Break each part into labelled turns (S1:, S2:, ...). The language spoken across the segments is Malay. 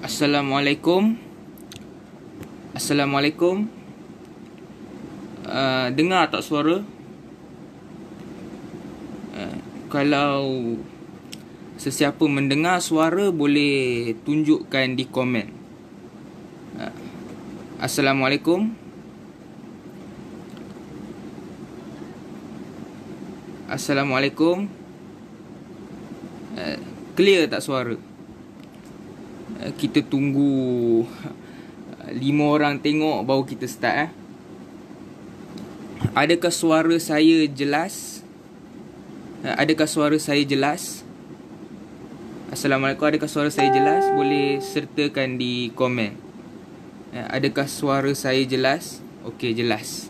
S1: Assalamualaikum. Assalamualaikum. Dengar tak suara? Kalau sesiapa mendengar suara, boleh tunjukkan di komen. Assalamualaikum. Assalamualaikum. Clear tak suara? Kita tunggu 5 orang tengok baru kita start. Adakah suara saya jelas? Adakah suara saya jelas? Assalamualaikum. Adakah suara saya jelas? Boleh sertakan di komen. Adakah suara saya jelas? Okey, jelas.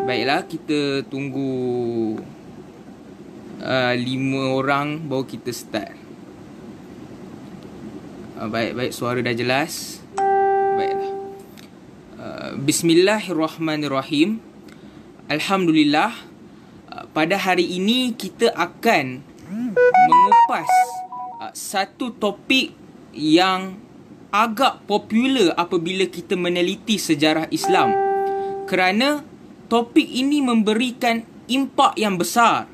S1: Baiklah, kita tunggu 5 orang baru kita start. Baik, suara dah jelas. Baiklah. Bismillahirrahmanirrahim. Alhamdulillah. Pada hari ini kita akan mengupas satu topik yang agak popular apabila kita meneliti sejarah Islam. Kerana topik ini memberikan impak yang besar.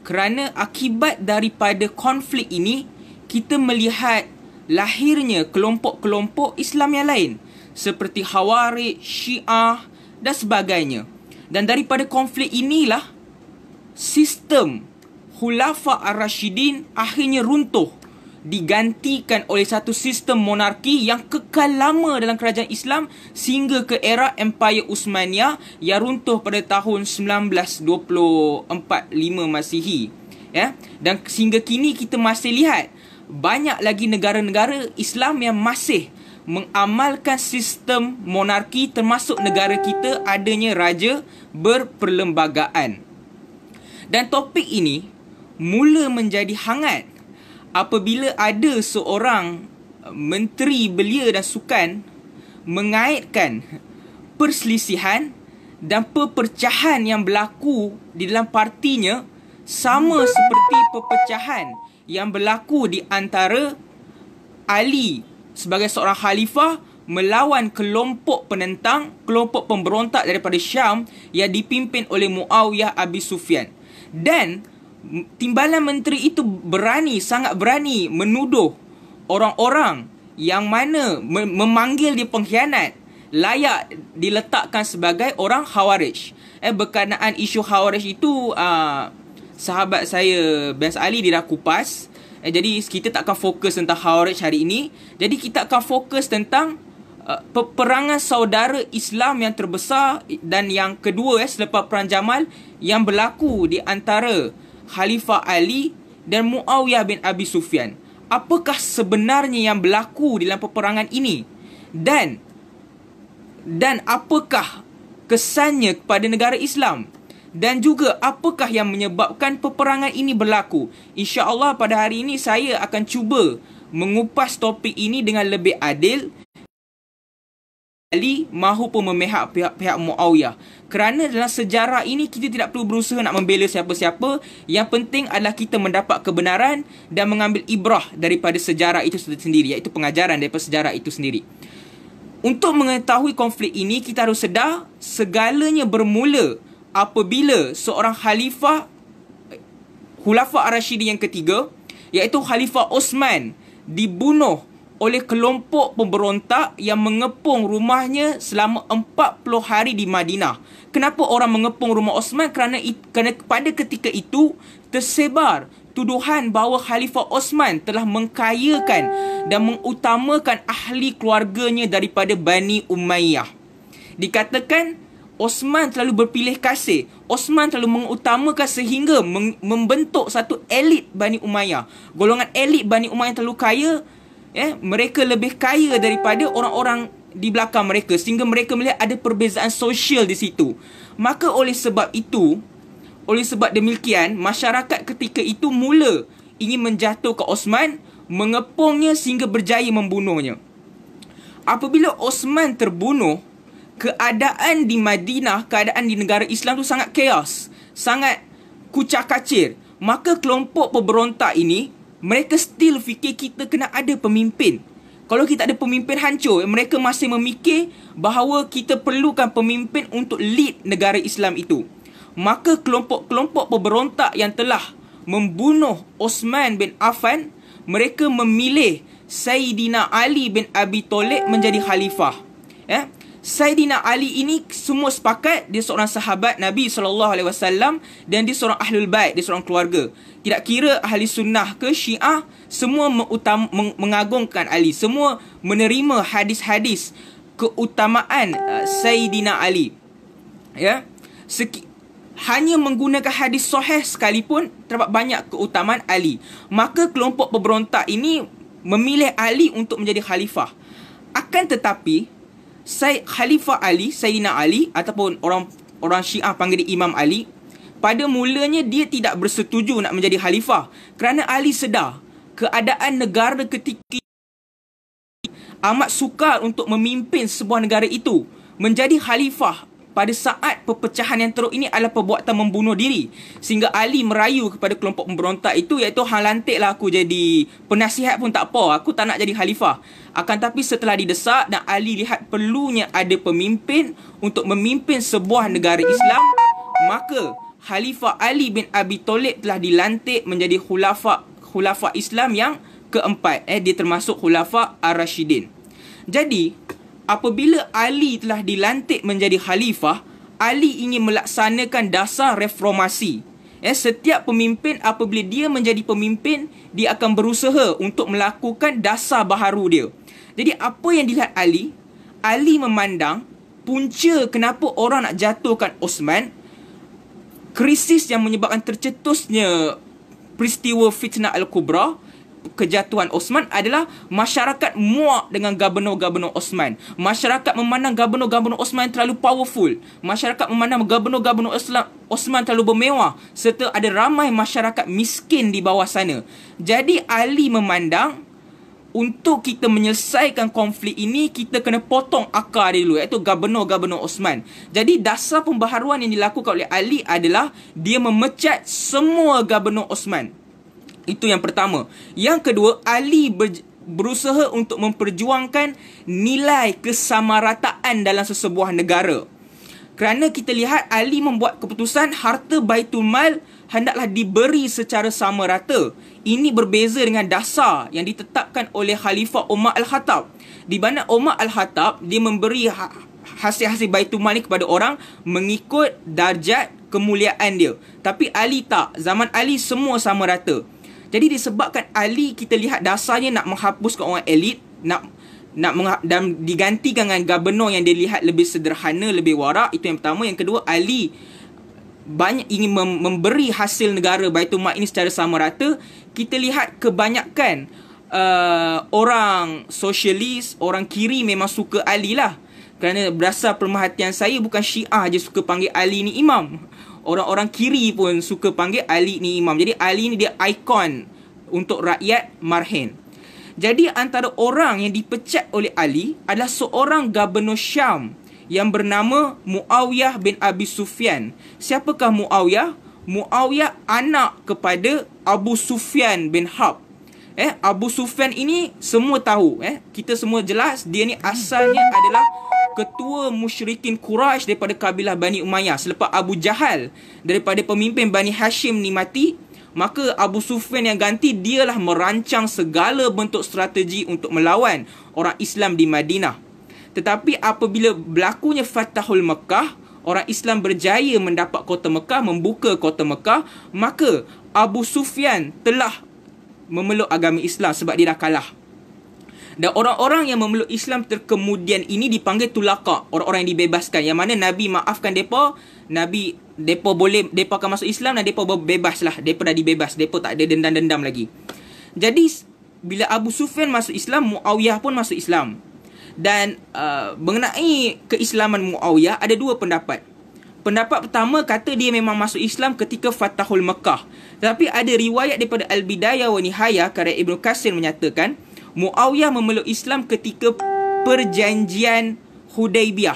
S1: Kerana akibat daripada konflik ini, kita melihat lahirnya kelompok-kelompok Islam yang lain seperti Khawarij, Syiah dan sebagainya. Dan daripada konflik inilah sistem Khulafa Ar-Rashidin akhirnya runtuh, digantikan oleh satu sistem monarki yang kekal lama dalam kerajaan Islam sehingga ke era Empire Uthmaniyah yang runtuh pada tahun 1924-5 Masihi. Dan sehingga kini kita masih lihat banyak lagi negara-negara Islam yang masih mengamalkan sistem monarki, termasuk negara kita adanya raja berperlembagaan. Dan topik ini mula menjadi hangat apabila ada seorang menteri belia dan sukan mengaitkan perselisihan dan perpecahan yang berlaku di dalam partinya sama seperti perpecahan yang berlaku di antara Ali sebagai seorang khalifah melawan kelompok penentang, kelompok pemberontak daripada Syam yang dipimpin oleh Muawiyah Abi Sufyan. Dan timbalan menteri itu sangat berani menuduh orang-orang yang mana memanggil dia pengkhianat layak diletakkan sebagai orang Khawarij. Berkenaan isu Khawarij itu, sahabat saya Bas Ali dia dah kupas. Jadi kita tak akan fokus tentang Khawarij hari ini. Jadi kita akan fokus tentang peperangan saudara Islam yang terbesar dan yang kedua selepas Perang Jamal yang berlaku di antara Khalifah Ali dan Muawiyah bin Abi Sufyan. Apakah sebenarnya yang berlaku dalam peperangan ini? Dan apakah kesannya kepada negara Islam? Dan juga apakah yang menyebabkan peperangan ini berlaku? InsyaAllah pada hari ini saya akan cuba mengupas topik ini dengan lebih adil Ali mahupun memihak pihak Muawiyah. Kerana dalam sejarah ini kita tidak perlu berusaha nak membela siapa-siapa. Yang penting adalah kita mendapat kebenaran dan mengambil ibrah daripada sejarah itu sendiri, iaitu pengajaran daripada sejarah itu sendiri. Untuk mengetahui konflik ini, kita harus sedar segalanya bermula apabila seorang khalifah Khulafa Ar-Rashidin yang ketiga, iaitu Khalifah Osman, dibunuh oleh kelompok pemberontak yang mengepung rumahnya selama 40 hari di Madinah. Kenapa orang mengepung rumah Osman? Kerana pada ketika itu tersebar tuduhan bahawa Khalifah Osman telah mengkayakan dan mengutamakan ahli keluarganya daripada Bani Umayyah. Dikatakan Osman terlalu berpilih kasih. Osman terlalu mengutamakan sehingga membentuk satu elit Bani Umayyah. Golongan elit Bani Umayyah terlalu kaya. Mereka lebih kaya daripada orang-orang di belakang mereka, sehingga mereka melihat ada perbezaan sosial di situ. Maka oleh sebab demikian, masyarakat ketika itu mula ingin menjatuhkan Osman, mengepungnya sehingga berjaya membunuhnya. Apabila Osman terbunuh, keadaan di Madinah, keadaan di negara Islam tu sangat chaos, sangat kucak-kacir. Maka kelompok pemberontak ini, mereka still fikir kita kena ada pemimpin. Kalau kita ada pemimpin hancur, mereka masih memikir bahawa kita perlukan pemimpin untuk lead negara Islam itu. Maka kelompok-kelompok pemberontak yang telah membunuh Osman bin Affan, mereka memilih Sayyidina Ali bin Abi Thalib menjadi khalifah. Sayyidina Ali ini semua sepakat dia seorang sahabat Nabi SAW dan dia seorang ahlul bait, dia seorang keluarga. Tidak kira ahli sunnah ke Syiah, semua mengagungkan Ali. Semua menerima hadis-hadis keutamaan Sayyidina Ali. Hanya menggunakan hadis sahih sekalipun terdapat banyak keutamaan Ali. Maka kelompok pemberontak ini memilih Ali untuk menjadi khalifah. Akan tetapi Khalifah Ali, Sayyidina Ali ataupun orang Syiah panggil dia Imam Ali, pada mulanya dia tidak bersetuju nak menjadi khalifah kerana Ali sedar keadaan negara ketika amat sukar untuk memimpin sebuah negara itu. Menjadi khalifah pada saat perpecahan yang teruk ini adalah perbuatan membunuh diri. Sehingga Ali merayu kepada kelompok pemberontak itu, iaitu hang lantiklah aku jadi penasihat pun tak apa, aku tak nak jadi khalifah. Akan tapi setelah didesak dan Ali lihat perlunya ada pemimpin untuk memimpin sebuah negara Islam, maka Khalifah Ali bin Abi Thalib telah dilantik menjadi khulafa Islam yang keempat. Dia termasuk khulafa Ar-Rashidin. Jadi apabila Ali telah dilantik menjadi khalifah, Ali ingin melaksanakan dasar reformasi. Setiap pemimpin apabila dia menjadi pemimpin, dia akan berusaha untuk melakukan dasar baharu dia. Jadi apa yang dilihat Ali? Ali memandang punca kenapa orang nak jatuhkan Osman, krisis yang menyebabkan tercetusnya peristiwa Fitnah Al-Kubra, kejatuhan Osman, adalah masyarakat muak dengan gubernur-gubernur Osman. Masyarakat memandang gubernur-gubernur Osman terlalu powerful. Masyarakat memandang gubernur-gubernur Osman terlalu bermewah, serta ada ramai masyarakat miskin di bawah sana. Jadi Ali memandang untuk kita menyelesaikan konflik ini, kita kena potong akar dia dulu, iaitu gubernur-gubernur Osman. Jadi dasar pembaharuan yang dilakukan oleh Ali adalah dia memecat semua gubernur Osman. Itu yang pertama. Yang kedua, Ali berusaha untuk memperjuangkan nilai kesamarataan dalam sesebuah negara. Kerana kita lihat Ali membuat keputusan harta Baitul Mal hendaklah diberi secara sama rata. Ini berbeza dengan dasar yang ditetapkan oleh Khalifah Umar Al-Khattab. Di mana Umar Al-Khattab dia memberi hasil-hasil Baitul Mal ni kepada orang mengikut darjat kemuliaan dia. Tapi Ali tak. Zaman Ali semua sama rata. Jadi disebabkan Ali, kita lihat dasarnya nak menghapuskan orang elit, dan digantikan dengan gubernur yang dilihat lebih sederhana, lebih warak. Itu yang pertama. Yang kedua, Ali banyak ingin memberi hasil negara Baitul Mal ini secara sama rata. Kita lihat kebanyakan orang sosialis, orang kiri memang suka Ali lah. Kerana berdasar pemerhatian saya, bukan Syiah je suka panggil Ali ni imam. Orang-orang kiri pun suka panggil Ali ni imam. Jadi Ali ni dia ikon untuk rakyat marhen. Jadi antara orang yang dipecat oleh Ali adalah seorang gubernur Syam yang bernama Muawiyah bin Abi Sufyan. Siapakah Muawiyah? Muawiyah anak kepada Abu Sufyan bin Harb. Abu Sufyan ini semua tahu. Kita semua jelas dia ni asalnya adalah ketua musyrikin Quraisy daripada kabilah Bani Umayyah. Selepas Abu Jahal daripada pemimpin Bani Hashim ni mati, maka Abu Sufyan yang ganti, dialah merancang segala bentuk strategi untuk melawan orang Islam di Madinah. Tetapi apabila berlakunya Fatahul Mekah, orang Islam berjaya mendapat kota Mekah, membuka kota Mekah, maka Abu Sufyan telah memeluk agama Islam sebab dia dah kalah. Dan orang-orang yang memeluk Islam kemudian ini dipanggil tulaka, orang-orang yang dibebaskan, yang mana Nabi maafkan mereka. Mereka boleh, mereka akan masuk Islam dan mereka bebas lah. Mereka dah dibebas, mereka tak ada dendam-dendam lagi. Jadi bila Abu Sufyan masuk Islam, Muawiyah pun masuk Islam. Dan mengenai keislaman Muawiyah ada dua pendapat. Pendapat pertama kata dia memang masuk Islam ketika Fatahul Mekah. Tetapi ada riwayat daripada Al-Bidayah wa Nihayah karya Ibn Katsir menyatakan Muawiyah memeluk Islam ketika perjanjian Hudaibiyah.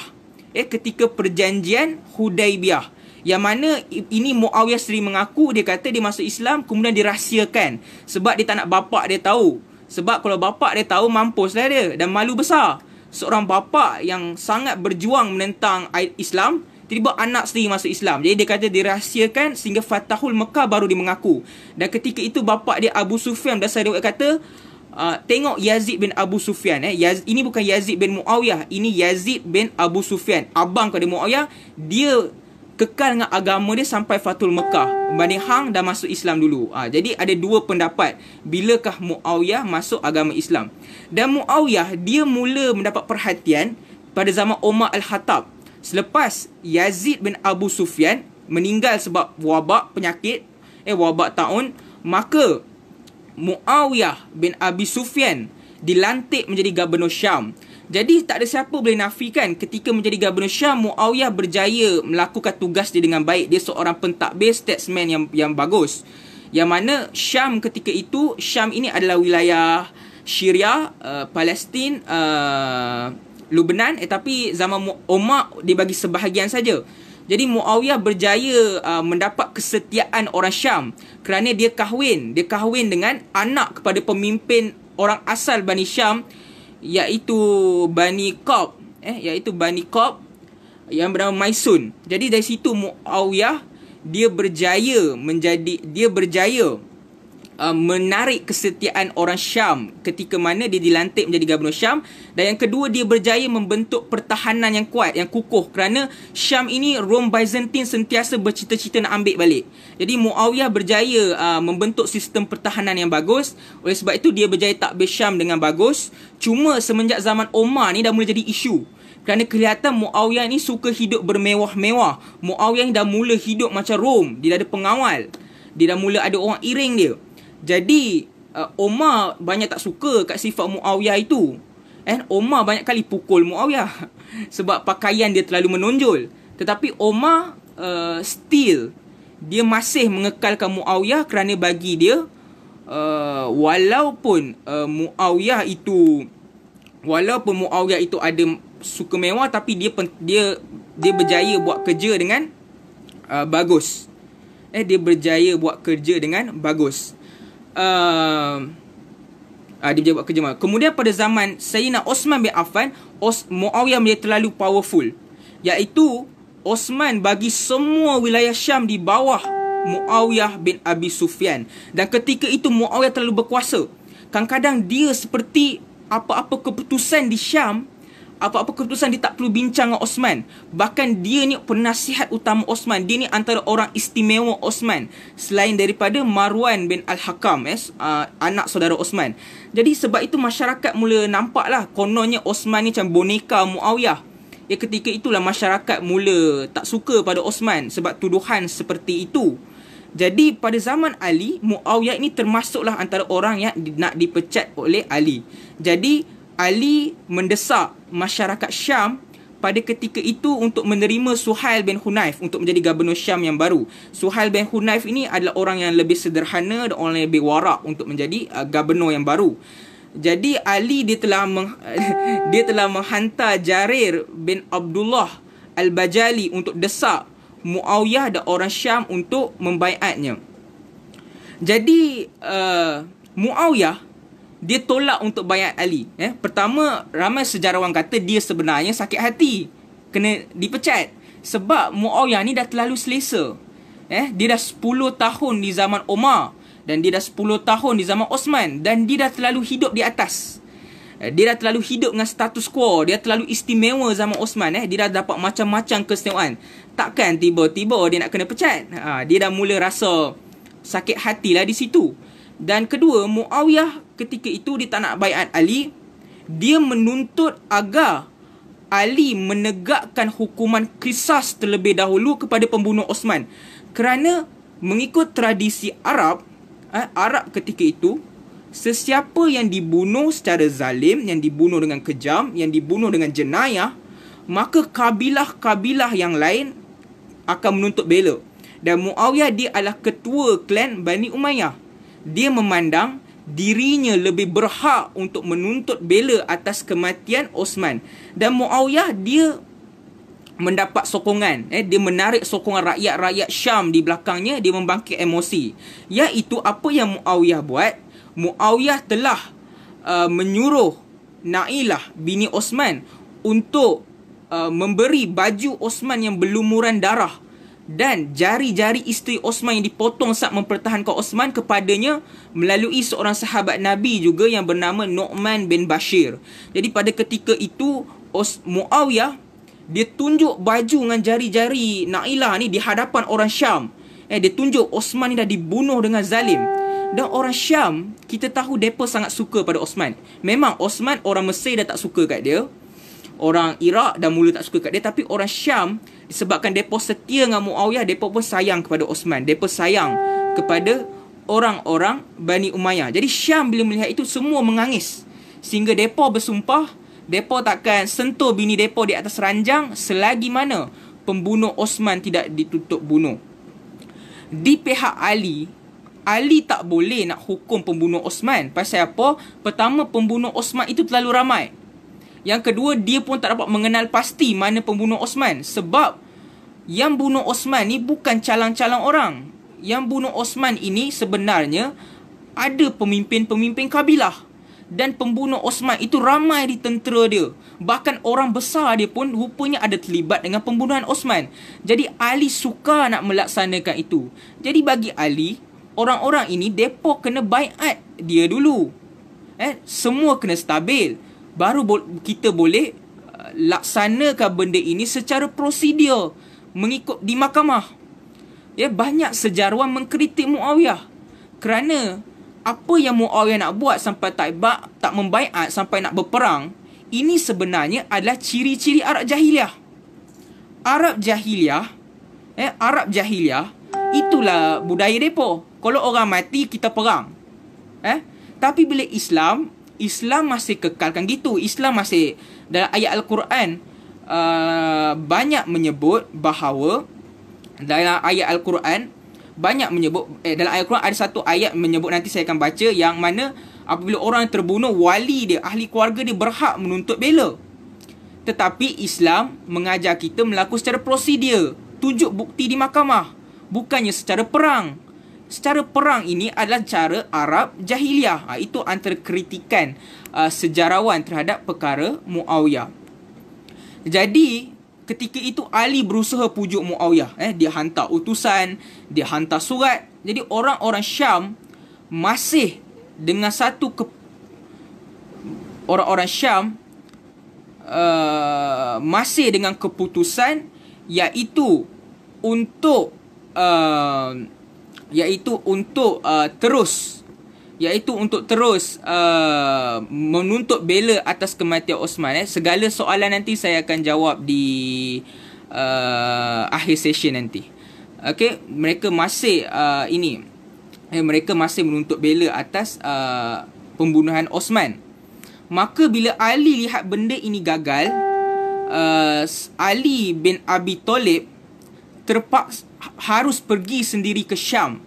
S1: Ketika perjanjian Hudaibiyah. Yang mana ini Muawiyah sendiri mengaku, dia kata dia masuk Islam kemudian dirahsiakan. Sebab dia tak nak bapak dia tahu. Sebab kalau bapa dia tahu, mampuslah dia dan malu besar. Seorang bapa yang sangat berjuang menentang Islam, tiba-tiba anak sendiri masuk Islam. Jadi dia kata dirahsiakan sehingga Fatahul Mekah baru dia mengaku. Dan ketika itu bapa dia Abu Sufyan, dasar dia kata, tengok Yazid bin Abu Sufyan. Ini bukan Yazid bin Muawiyah, ini Yazid bin Abu Sufyan, abang kepada Muawiyah. Dia kekal dengan agama dia sampai Fathul Mekah, berbanding hang dah masuk Islam dulu. Jadi ada dua pendapat bilakah Muawiyah masuk agama Islam. Dan Muawiyah dia mula mendapat perhatian pada zaman Umar Al-Khattab. Selepas Yazid bin Abu Sufyan meninggal sebab wabak penyakit, wabak taun, maka Muawiyah bin Abi Sufyan dilantik menjadi Gubernur Syam. Jadi tak ada siapa boleh nafikan ketika menjadi Gubernur Syam, Muawiyah berjaya melakukan tugas dia dengan baik. Dia seorang pentadbir, statesman yang bagus. Yang mana Syam ketika itu, Syam ini adalah wilayah Syria, Palestin, Lebanon. Tapi zaman Umar dia bagi sebahagian saja. Jadi Muawiyah berjaya mendapat kesetiaan orang Syam kerana dia kahwin dengan anak kepada pemimpin orang asal Bani Syam, iaitu Bani Qab, yang bernama Maisun. Jadi dari situ Muawiyah dia berjaya menarik kesetiaan orang Syam ketika mana dia dilantik menjadi Gubernur Syam. Dan yang kedua, dia berjaya membentuk pertahanan yang kuat, yang kukuh, kerana Syam ini Rom Byzantine sentiasa bercita-cita nak ambil balik. Jadi Muawiyah berjaya membentuk sistem pertahanan yang bagus. Oleh sebab itu dia berjaya takbir Syam dengan bagus. Cuma semenjak zaman Umar ni dah mula jadi isu, kerana kelihatan Muawiyah ni suka hidup bermewah-mewah. Muawiyah ni dah mula hidup macam Rom. Dia dah ada pengawal, dia dah mula ada orang iring dia. Jadi Umar banyak tak suka kat sifat Muawiyah itu. Umar banyak kali pukul Muawiyah sebab pakaian dia terlalu menonjol. Tetapi Umar still dia masih mengekalkan Muawiyah kerana bagi dia walaupun Muawiyah itu ada suka mewah, tapi dia berjaya buat kerja dengan bagus. Dia berjaya buat kerja dengan bagus. Dia buat kerja. Kemudian pada zaman Sayyidina Osman bin Affan, Muawiyah menjadi terlalu powerful, iaitu Osman bagi semua wilayah Syam di bawah Muawiyah bin Abi Sufyan. Dan ketika itu Muawiyah terlalu berkuasa. Kadang-kadang dia seperti apa-apa keputusan di Syam, apa-apa keputusan dia tak perlu bincang dengan Osman. Bahkan dia ni penasihat utama Osman. Dia ni antara orang istimewa Osman, selain daripada Marwan bin Al-Hakam, anak saudara Osman. Jadi sebab itu masyarakat mula nampaklah kononnya Osman ni macam boneka Muawiyah. Ketika itulah masyarakat mula tak suka pada Osman sebab tuduhan seperti itu. Jadi pada zaman Ali, Muawiyah ini termasuklah antara orang yang nak dipecat oleh Ali. Jadi Ali mendesak masyarakat Syam pada ketika itu untuk menerima Suhail bin Hunayf untuk menjadi Gubernur Syam yang baru. Suhail bin Hunayf ini adalah orang yang lebih sederhana dan orang yang lebih warak untuk menjadi Gubernur yang baru. Jadi Ali dia telah menghantar Jarir bin Abdullah Al-Bajali untuk desak Muawiyah dan orang Syam untuk membaiatnya. Jadi Muawiyah dia tolak untuk baiat Ali. Pertama, ramai sejarawan kata dia sebenarnya sakit hati kena dipecat sebab Muawiyah ni dah terlalu selesa. Dia dah 10 tahun di zaman Umar dan dia dah 10 tahun di zaman Osman, dan dia dah terlalu hidup di atas. Dia dah terlalu hidup dengan status quo. Dia terlalu istimewa zaman Osman. Dia dah dapat macam-macam keistimewaan. Takkan tiba-tiba dia nak kena pecat. Dia dah mula rasa sakit hatilah di situ. Dan kedua, Muawiyah ketika itu dia tak nak baiat Ali. Dia menuntut agar Ali menegakkan hukuman qisas terlebih dahulu kepada pembunuh Osman. Kerana mengikut tradisi Arab ketika itu, sesiapa yang dibunuh secara zalim, yang dibunuh dengan kejam, yang dibunuh dengan jenayah, maka kabilah-kabilah yang lain akan menuntut bela. Dan Muawiyah dia adalah ketua klan Bani Umayyah. Dia memandang dirinya lebih berhak untuk menuntut bela atas kematian Osman. Dan Muawiyah dia mendapat sokongan. Dia menarik sokongan rakyat-rakyat Syam di belakangnya. Dia membangkit emosi. Iaitu apa yang Muawiyah buat? Muawiyah telah menyuruh Nailah bini Osman untuk memberi baju Osman yang berlumuran darah dan jari-jari isteri Osman yang dipotong saat mempertahankan Osman kepadanya melalui seorang sahabat Nabi juga yang bernama Nu'man bin Bashir. Jadi pada ketika itu Muawiyah dia tunjuk baju dengan jari-jari Nailah ni di hadapan orang Syam. Dia tunjuk Osman ni dah dibunuh dengan zalim. Dan orang Syam, kita tahu mereka sangat suka pada Osman. Memang Osman orang Mesir dah tak suka kat dia. Orang Iraq dah mula tak suka kat dia. Tapi orang Syam, disebabkan mereka setia dengan Muawiyah, mereka pun sayang kepada Osman. Mereka sayang kepada orang-orang Bani Umayyah. Jadi Syam bila melihat itu semua menangis. Sehingga mereka bersumpah, mereka takkan sentuh bini mereka di atas ranjang selagi mana pembunuh Osman tidak ditutup bunuh. Di pihak Ali tak boleh nak hukum pembunuh Osman. Pasal apa? Pertama, pembunuh Osman itu terlalu ramai. Yang kedua, dia pun tak dapat mengenal pasti mana pembunuh Osman. Sebab yang bunuh Osman ni bukan calang-calang orang. Yang bunuh Osman ini sebenarnya ada pemimpin-pemimpin kabilah. Dan pembunuh Osman itu ramai di tentera dia. Bahkan orang besar dia pun rupanya ada terlibat dengan pembunuhan Osman. Jadi Ali suka nak melaksanakan itu. Jadi bagi Ali, orang-orang ini depa kena baiat dia dulu. Semua kena stabil. Baru kita boleh laksanakan benda ini secara prosedur mengikut di mahkamah. Banyak sejarawan mengkritik Muawiyah kerana apa yang Muawiyah nak buat sampai tak membaiat sampai nak berperang, ini sebenarnya adalah ciri-ciri Arab Jahiliyah. Arab Jahiliyah itulah budaya depa. Kalau orang mati, kita perang. Tapi bila Islam masih kekalkan gitu. Islam masih dalam ayat Al-Quran banyak menyebut bahawa dalam ayat Al-Quran dalam ayat Al-Quran ada satu ayat menyebut, nanti saya akan baca, yang mana apabila orang terbunuh, wali dia, ahli keluarga dia berhak menuntut bela. Tetapi Islam mengajar kita melakukan secara prosedur, tunjuk bukti di mahkamah, bukannya secara perang. Secara perang ini adalah cara Arab Jahiliyah. Itu antara kritikan sejarawan terhadap perkara Muawiyah. Jadi ketika itu Ali berusaha pujuk Muawiyah. Dia hantar utusan, dia hantar surat. Jadi orang-orang Syam masih dengan orang-orang Syam masih dengan keputusan iaitu untuk terus menuntut bela atas kematian Osman. Segala soalan nanti saya akan jawab di akhir session nanti. Okey, mereka masih mereka masih menuntut bela atas pembunuhan Osman. Maka bila Ali lihat benda ini gagal, Ali bin Abi Thalib terpaksa harus pergi sendiri ke Syam.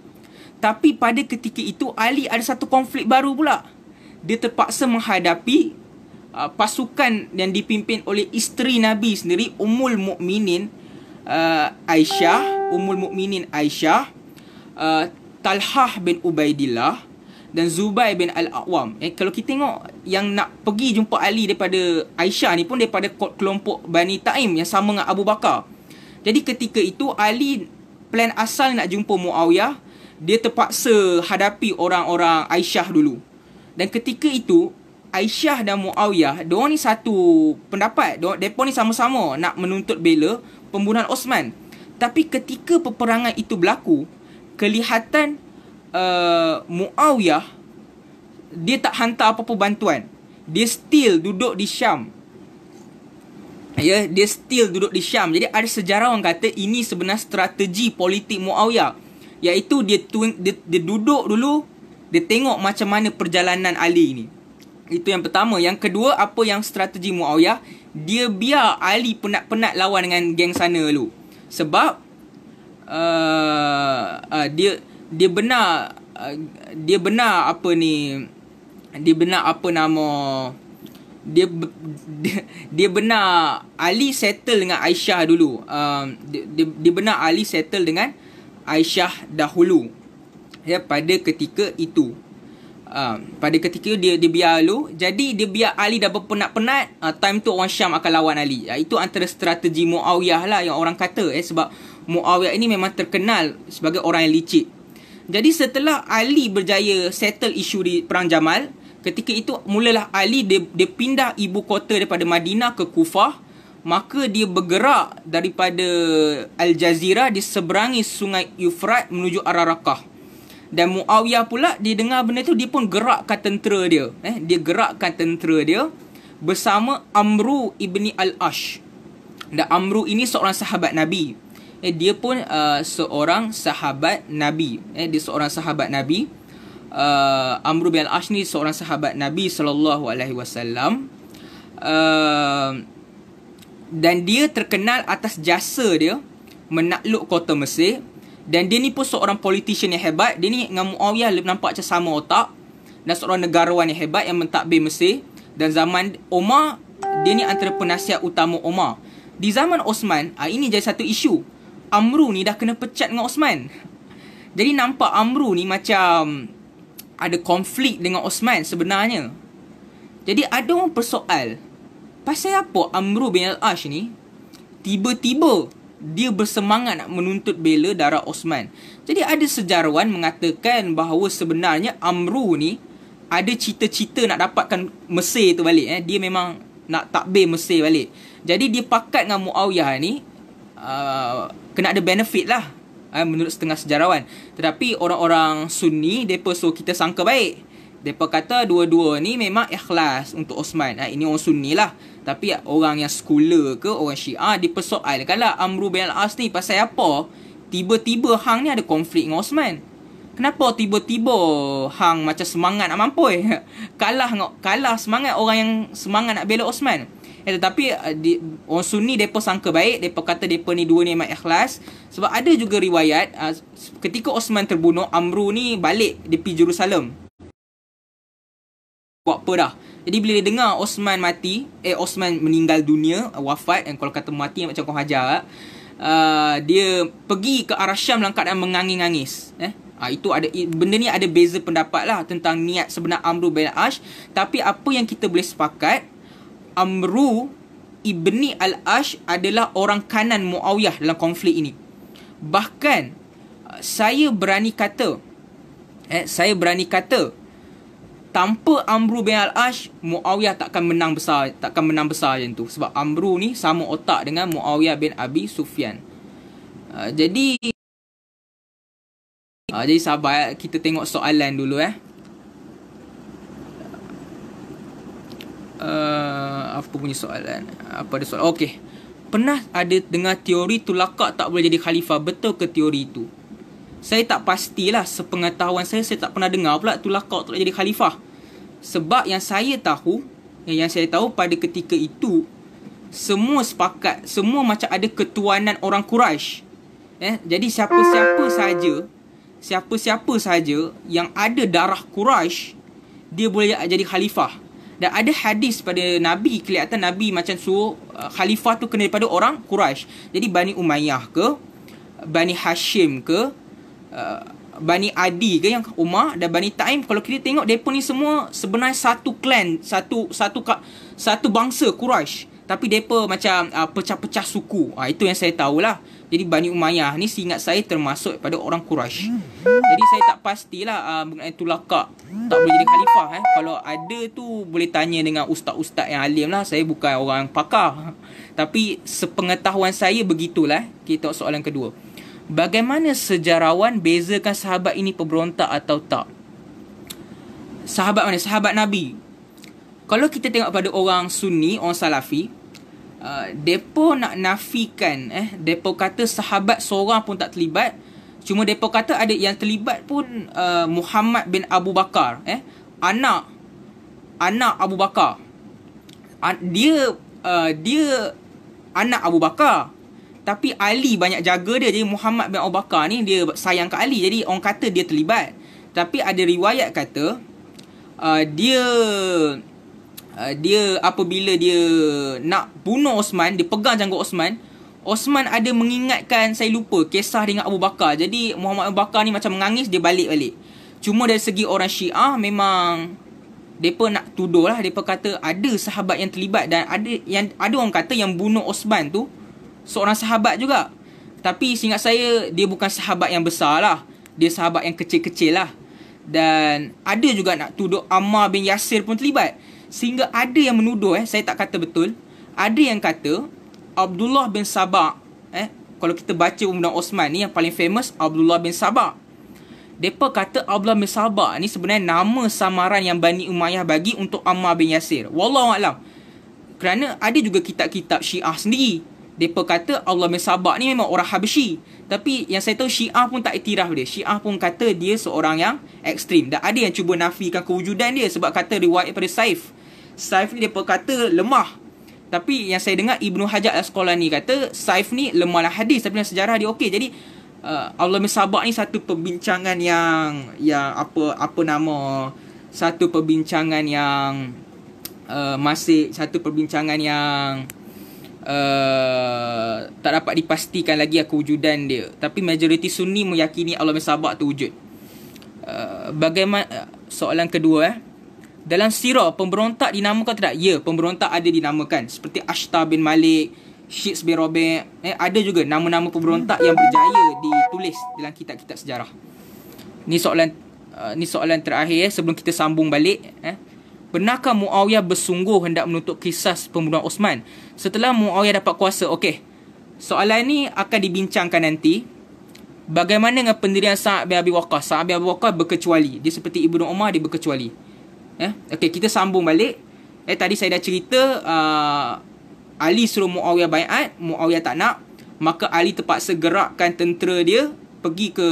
S1: Tapi pada ketika itu Ali ada satu konflik baru pula. Dia terpaksa menghadapi pasukan yang dipimpin oleh isteri Nabi sendiri, Ummul Mukminin Aisyah, Talhah bin Ubaidillah dan Zubair bin Al-Awwam. Kalau kita tengok yang nak pergi jumpa Ali daripada Aisyah ni pun daripada kelompok Bani Taim yang sama dengan Abu Bakar. Jadi ketika itu Ali plan asal nak jumpa Muawiyah, dia terpaksa hadapi orang-orang Aisyah dulu. Dan ketika itu Aisyah dan Muawiyah, diorang ni satu pendapat. Mereka ni sama-sama nak menuntut bela pembunuhan Osman. Tapi ketika peperangan itu berlaku, kelihatan Muawiyah dia tak hantar apa-apa bantuan. Dia still duduk di Syam. Dia still duduk di Syam. Jadi ada sejarawan kata ini sebenarnya strategi politik Muawiyah, iaitu dia duduk dulu, dia tengok macam mana perjalanan Ali ni. Itu yang pertama. Yang kedua, apa yang strategi Muawiyah, dia biar Ali penat-penat lawan dengan geng sana dulu. Sebab dia benar Ali settle dengan Aisyah dulu. Dia benar Ali settle dengan Aisyah dahulu pada ketika itu. pada ketika dia biar dulu. Jadi dia biar Ali dah berpenat-penat, time tu orang Syam akan lawan Ali. Itu antara strategi Muawiyah lah yang orang kata, sebab Muawiyah ini memang terkenal sebagai orang yang licik. Jadi setelah Ali berjaya settle isu di Perang Jamal, ketika itu mulalah Ali dia pindah ibu kota daripada Madinah ke Kufah. Maka dia bergerak daripada Al-Jazirah, dia seberangi sungai Euphrat menuju arah Raqah. Dan Muawiyah pula, dia dengar benda tu, dia pun gerakkan tentera dia. Dia gerakkan tentera dia bersama Amru ibni Al-Ash. Dan Amru ini seorang sahabat Nabi. Dia pun seorang sahabat Nabi. Dia seorang sahabat Nabi. Amru bin Al-Ash ni seorang sahabat Nabi SAW. Dan dia terkenal atas jasa dia menakluk kota Mesir. Dan dia ni pun seorang politician yang hebat. Dia ni dengan Muawiyah nampak macam sama otak. Dan seorang negarawan yang hebat yang mentadbir Mesir. Dan zaman Omar, dia ni antara penasihat utama Omar. Di zaman Osman, ini jadi satu isu. Amru ni dah kena pecat dengan Osman. Jadi nampak Amru ni macam ada konflik dengan Osman sebenarnya. Jadi ada orang persoal, pasal apa Amru bin Al-Ash ni tiba-tiba dia bersemangat nak menuntut bela darah Osman. Jadi ada sejarawan mengatakan bahawa sebenarnya Amru ni ada cita-cita nak dapatkan Mesir tu balik. Dia memang nak takbir Mesir balik. Jadi dia pakat dengan Muawiyah ni, kena ada benefit lah, menurut setengah sejarawan. Tetapi orang-orang Sunni, mereka kita sangka baik. Mereka kata dua-dua ni memang ikhlas untuk Osman. Ini orang Sunni lah. Tapi orang yang sekular ke, orang Syiah, dipersoalkan lah Amru bin Al-As ni pasal apa tiba-tiba hang ni ada konflik dengan Osman. Kenapa tiba-tiba hang macam semangat nak mampus? Kalah semangat orang yang semangat nak bela Osman. Tetapi orang Sunni mereka sangka baik. Mereka kata mereka ni dua ni memang ikhlas. Sebab ada juga riwayat ketika Osman terbunuh, Amru ni balik dia pergi Jerusalem. Buat apa dah. Jadi bila dia dengar Osman mati, Osman meninggal dunia, wafat, kalau kata mati macam kau hajar, dia pergi ke arah Syam dalam keadaan mengangis-angis. Itu ada, benda ni ada beza pendapat lah tentang niat sebenar Amru bin Al-Ash. Tapi apa yang kita boleh sepakat, Amru ibni Al-Ash adalah orang kanan Muawiyah dalam konflik ini. Bahkan saya berani kata tanpa Amru bin Al-Ash, Muawiyah takkan menang besar macam tu. Sebab Amru ni sama otak dengan Muawiyah bin Abi Sufyan. Jadi sahabat, kita tengok soalan dulu. Apa punya soalan? Apa ada soalan? Okey. Pernah ada dengar teori tulaqah tak boleh jadi khalifah? Betul ke teori itu? Saya tak pastilah. Sepengetahuan saya tak pernah dengar pula tulaqah tak boleh jadi khalifah. Sebab yang saya tahu pada ketika itu, semua sepakat, semua macam ada ketuanan orang Quraisy. Jadi siapa-siapa saja yang ada darah Quraisy, dia boleh jadi khalifah. Dan ada hadis pada Nabi, kelihatan Nabi macam suruh khalifah tu kena daripada orang Quraisy. Jadi Bani Umayyah ke, Bani Hashim ke, Bani Adi ke yang Umar, dan Bani Taim. Kalau kita tengok, mereka ni semua sebenarnya satu clan, satu bangsa Quraisy. Tapi mereka macam pecah-pecah suku. Itu yang saya tahulah. Jadi Bani Umayyah ni seingat saya termasuk pada orang Quraisy. Jadi saya tak pastilah mengenai tulaqah tak boleh jadi khalifah. Kalau ada tu boleh tanya dengan ustaz-ustaz yang alim lah. Saya bukan orang pakar. Tapi sepengetahuan saya begitulah. Kita tengok soalan kedua. Bagaimana sejarawan bezakan sahabat ini pemberontak atau tak? Sahabat mana? Sahabat Nabi. Kalau kita tengok pada orang Sunni, orang Salafi, depa nak nafikan, depa kata sahabat seorang pun tak terlibat. Cuma depa kata ada yang terlibat pun Muhammad bin Abu Bakar, anak Abu Bakar. Dia anak Abu Bakar. Tapi Ali banyak jaga dia. Jadi Muhammad bin Abu Bakar ni dia sayang ke Ali. Jadi orang kata dia terlibat. Tapi ada riwayat kata dia apabila dia nak bunuh Osman, dia pegang janggut Osman. Osman ada mengingatkan, saya lupa, kisah dengan Abu Bakar. Jadi Muhammad Abu Bakar ni macam menangis, dia balik. Cuma dari segi orang Syiah memang mereka nak tuduh lah. Mereka kata ada sahabat yang terlibat, dan ada orang kata yang bunuh Osman tu seorang sahabat juga. Tapi seingat saya dia bukan sahabat yang besar lah, dia sahabat yang kecil-kecil lah. Dan ada juga nak tuduh Ammar bin Yasir pun terlibat. Sehingga ada yang menuduh, saya tak kata betul, ada yang kata Abdullah bin Sabah, kalau kita baca Undang Osman ni yang paling famous, Abdullah bin Sabah, mereka kata Abdullah bin Sabah ni sebenarnya nama samaran yang Bani Umayyah bagi untuk Ammar bin Yasir. Wallahualam. Kerana ada juga kitab-kitab Syiah sendiri, mereka kata Abdullah bin Sabah ni memang orang Habsyi. Tapi yang saya tahu Syiah pun tak iktiraf dia. Syiah pun kata dia seorang yang ekstrim. Dan ada yang cuba nafikan kewujudan dia sebab kata riwayat daripada Saif ni mereka kata lemah. Tapi yang saya dengar Ibnu Hajar Al-Asqalani kata Saif ni lemah lah hadis, tapi dalam sejarah dia okey. Jadi Abdullah bin Sabah ni satu perbincangan yang apa nama, satu perbincangan yang masih satu perbincangan yang tak dapat dipastikan lagi kewujudan dia. Tapi majoriti Sunni meyakini Abdullah bin Sabah tu wujud. Bagaimana soalan kedua, dalam sirah pemberontak dinamakan tidak? Ya, pemberontak ada dinamakan. Seperti Ashtar bin Malik, Shiz bin Rabi', ada juga nama-nama pemberontak yang berjaya ditulis dalam kitab-kitab sejarah. Ni soalan terakhir sebelum kita sambung balik. Benarkah Muawiyah bersungguh hendak menuntut kisah pembunuhan Osman setelah Muawiyah dapat kuasa? Okey. Soalan ni akan dibincangkan nanti. Bagaimana dengan pendirian Sa'ad bin Abi Waqqas? Sa'ad bin Abi Waqqas berkecuali. Dia seperti Ibnu Umar, dia berkecuali. Okey, kita sambung balik. Tadi saya dah cerita Ali suruh Muawiyah baiat, Muawiyah tak nak, maka Ali terpaksa gerakkan tentera dia pergi ke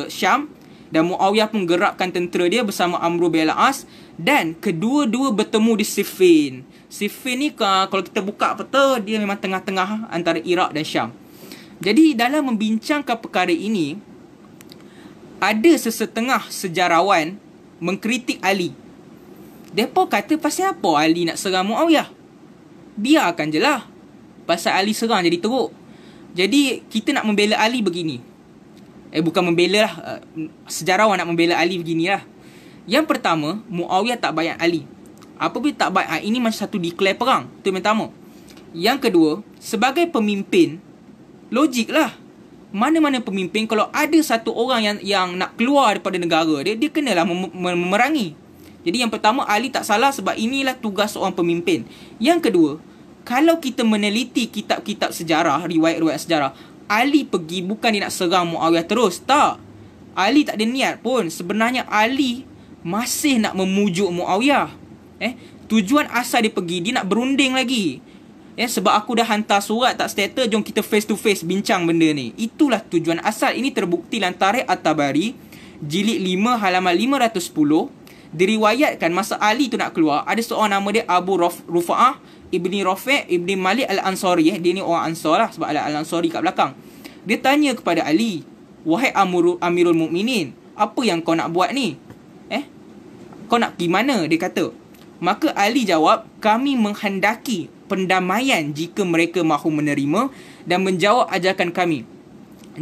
S1: Syam, dan Muawiyah pun gerakkan tentera dia bersama Amr bin al-As, dan kedua-dua bertemu di Siffin. Siffin ni kalau kita buka peta, dia memang tengah-tengah antara Iraq dan Syam. Jadi dalam membincangkan perkara ini, ada sesetengah sejarawan mengkritik Ali. Mereka kata pasal apa Ali nak serang Muawiyah? Biarkan je lah. Pasal Ali serang jadi teruk. Jadi kita nak membela Ali begini. Bukan membela lah. Sejarawan nak membela Ali beginilah. Yang pertama, Muawiyah tak baiat Ali. Apabila tak baiat, ini macam satu declare perang. Itu yang pertama. Yang kedua, sebagai pemimpin, logik lah. Mana-mana pemimpin, kalau ada satu orang yang nak keluar daripada negara dia, dia kenalah memerangi. Jadi yang pertama, Ali tak salah sebab inilah tugas seorang pemimpin. Yang kedua, kalau kita meneliti kitab-kitab sejarah, riwayat-riwayat sejarah, Ali pergi bukan dia nak serang Muawiyah terus. Tak. Ali tak ada niat pun. Sebenarnya Ali masih nak memujuk Muawiyah. Tujuan asal dia pergi, dia nak berunding lagi. Sebab aku dah hantar surat tak status, jom kita face to face bincang benda ni. Itulah tujuan asal. Ini terbukti dalam Tarikh At-Tabari, jilid 5 halaman 510. Diriwayatkan masa Ali tu nak keluar, ada seorang nama dia Abu Rufa'ah Ibni Rafi' Ibni Malik Al-Ansari. Dia ni orang Ansar lah sebab ada Al-Ansari kat belakang. Dia tanya kepada Ali, wahai Amirul Mukminin, apa yang kau nak buat ni? Kau nak pergi mana? Dia kata. Maka Ali jawab, kami menghendaki pendamaian jika mereka mahu menerima dan menjawab ajakan kami.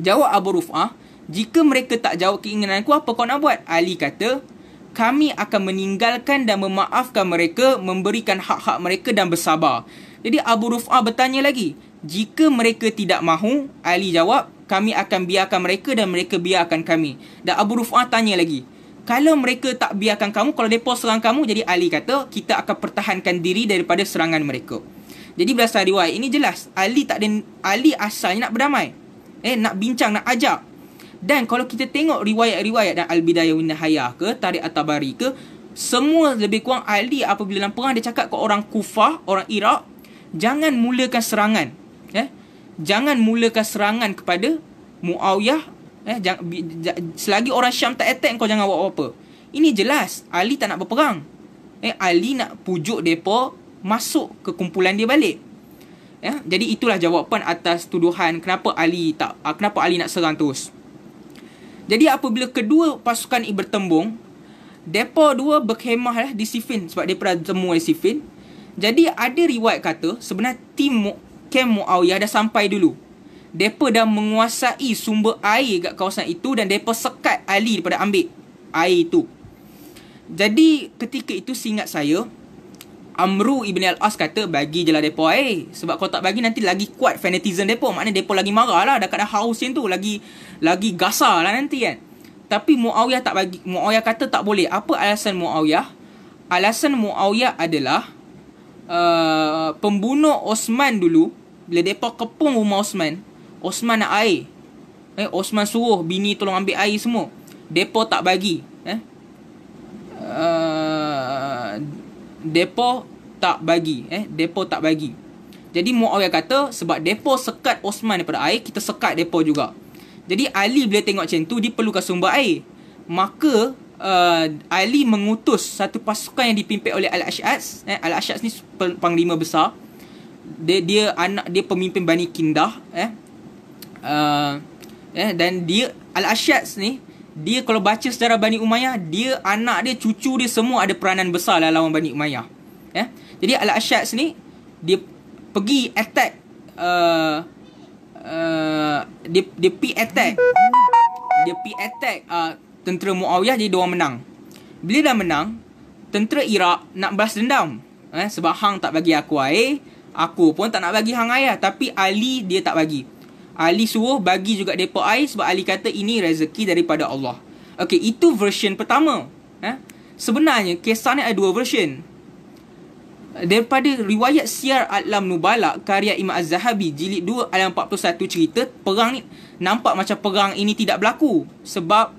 S1: Jawab Abu Rufa'ah, jika mereka tak jawab keinginanku, apa kau nak buat? Ali kata, kami akan meninggalkan dan memaafkan mereka, memberikan hak-hak mereka dan bersabar. Jadi Abu Rufa'ah bertanya lagi, jika mereka tidak mahu, Ali jawab, kami akan biarkan mereka dan mereka biarkan kami. Dan Abu Rufa'ah tanya lagi, kalau mereka tak biarkan kamu, kalau mereka serang kamu, jadi Ali kata, kita akan pertahankan diri daripada serangan mereka. Jadi berdasarkan riwayat ini jelas, Ali asalnya nak berdamai. Nak bincang, nak ajak. Dan kalau kita tengok riwayat-riwayat dan Al-Bidayah wa Nihayah ke, Tarikh At-Tabari ke, semua lebih kurang Ali apabila dalam perang dia cakap ke orang Kufah, orang Iraq, jangan mulakan serangan. Jangan mulakan serangan kepada Muawiyah. Selagi orang Syam tak attack, kau jangan buat apa-apa. Ini jelas Ali tak nak berperang. Ali nak pujuk mereka masuk ke kumpulan dia balik. Jadi itulah jawapan atas tuduhan kenapa Ali nak serang terus. Jadi apabila kedua pasukan ini bertembung, mereka dua berkhemah lah di Siffin sebab dia pernah bertemu di Siffin. Jadi ada riwayat kata sebenarnya tim kem Muawiyah dah sampai dulu. Mereka dah menguasai sumber air kat kawasan itu dan mereka sekat Ali daripada ambil. air tu. Jadi ketika itu seingat saya, Amru Ibn Al-As kata bagi je lah mereka air. Sebab kalau tak bagi nanti lagi kuat fanatizen mereka. Maknanya mereka lagi marah lah. Dah kat dah haus macam tu. Lagi gasar lah nanti kan. Tapi Muawiyah tak bagi. Muawiyah kata tak boleh. Apa alasan Muawiyah? Alasan Muawiyah adalah pembunuh Osman dulu. Bila mereka kepung rumah Osman nak air. Osman suruh bini tolong ambil air semua. Mereka tak bagi. Depo tak bagi. Depo tak bagi. Jadi Muawiyah kata sebab depo sekat Osman daripada air, kita sekat depo juga. Jadi Ali bila tengok macam tu, dia perlukan sumber air. Maka Ali mengutus satu pasukan yang dipimpin oleh Al-Ash'as. Al-Ash'as ni panglima besar. Dia anak dia pemimpin Bani Kindah. Dan dia Al-Ash'as ni, dia kalau baca sejarah Bani Umayyah, dia anak dia, cucu dia semua ada peranan besar lah lawan Bani Umayyah. Jadi Al-Ash'as ni dia pergi attack, dia pergi attack tentera Muawiyah. Jadi diorang menang. Bila dah menang, tentera Iraq nak balas dendam. Sebab hang tak bagi aku air, aku pun tak nak bagi hang air. Tapi Ali dia tak bagi. Ali suruh bagi juga mereka air sebab Ali kata ini rezeki daripada Allah. Okey, itu version pertama. Sebenarnya kisah ni ada dua version. Daripada riwayat Siyar A'lam Nubala karya Imam Az-Zahabi jilid 2 halaman 41 cerita perang ni nampak macam perang ini tidak berlaku sebab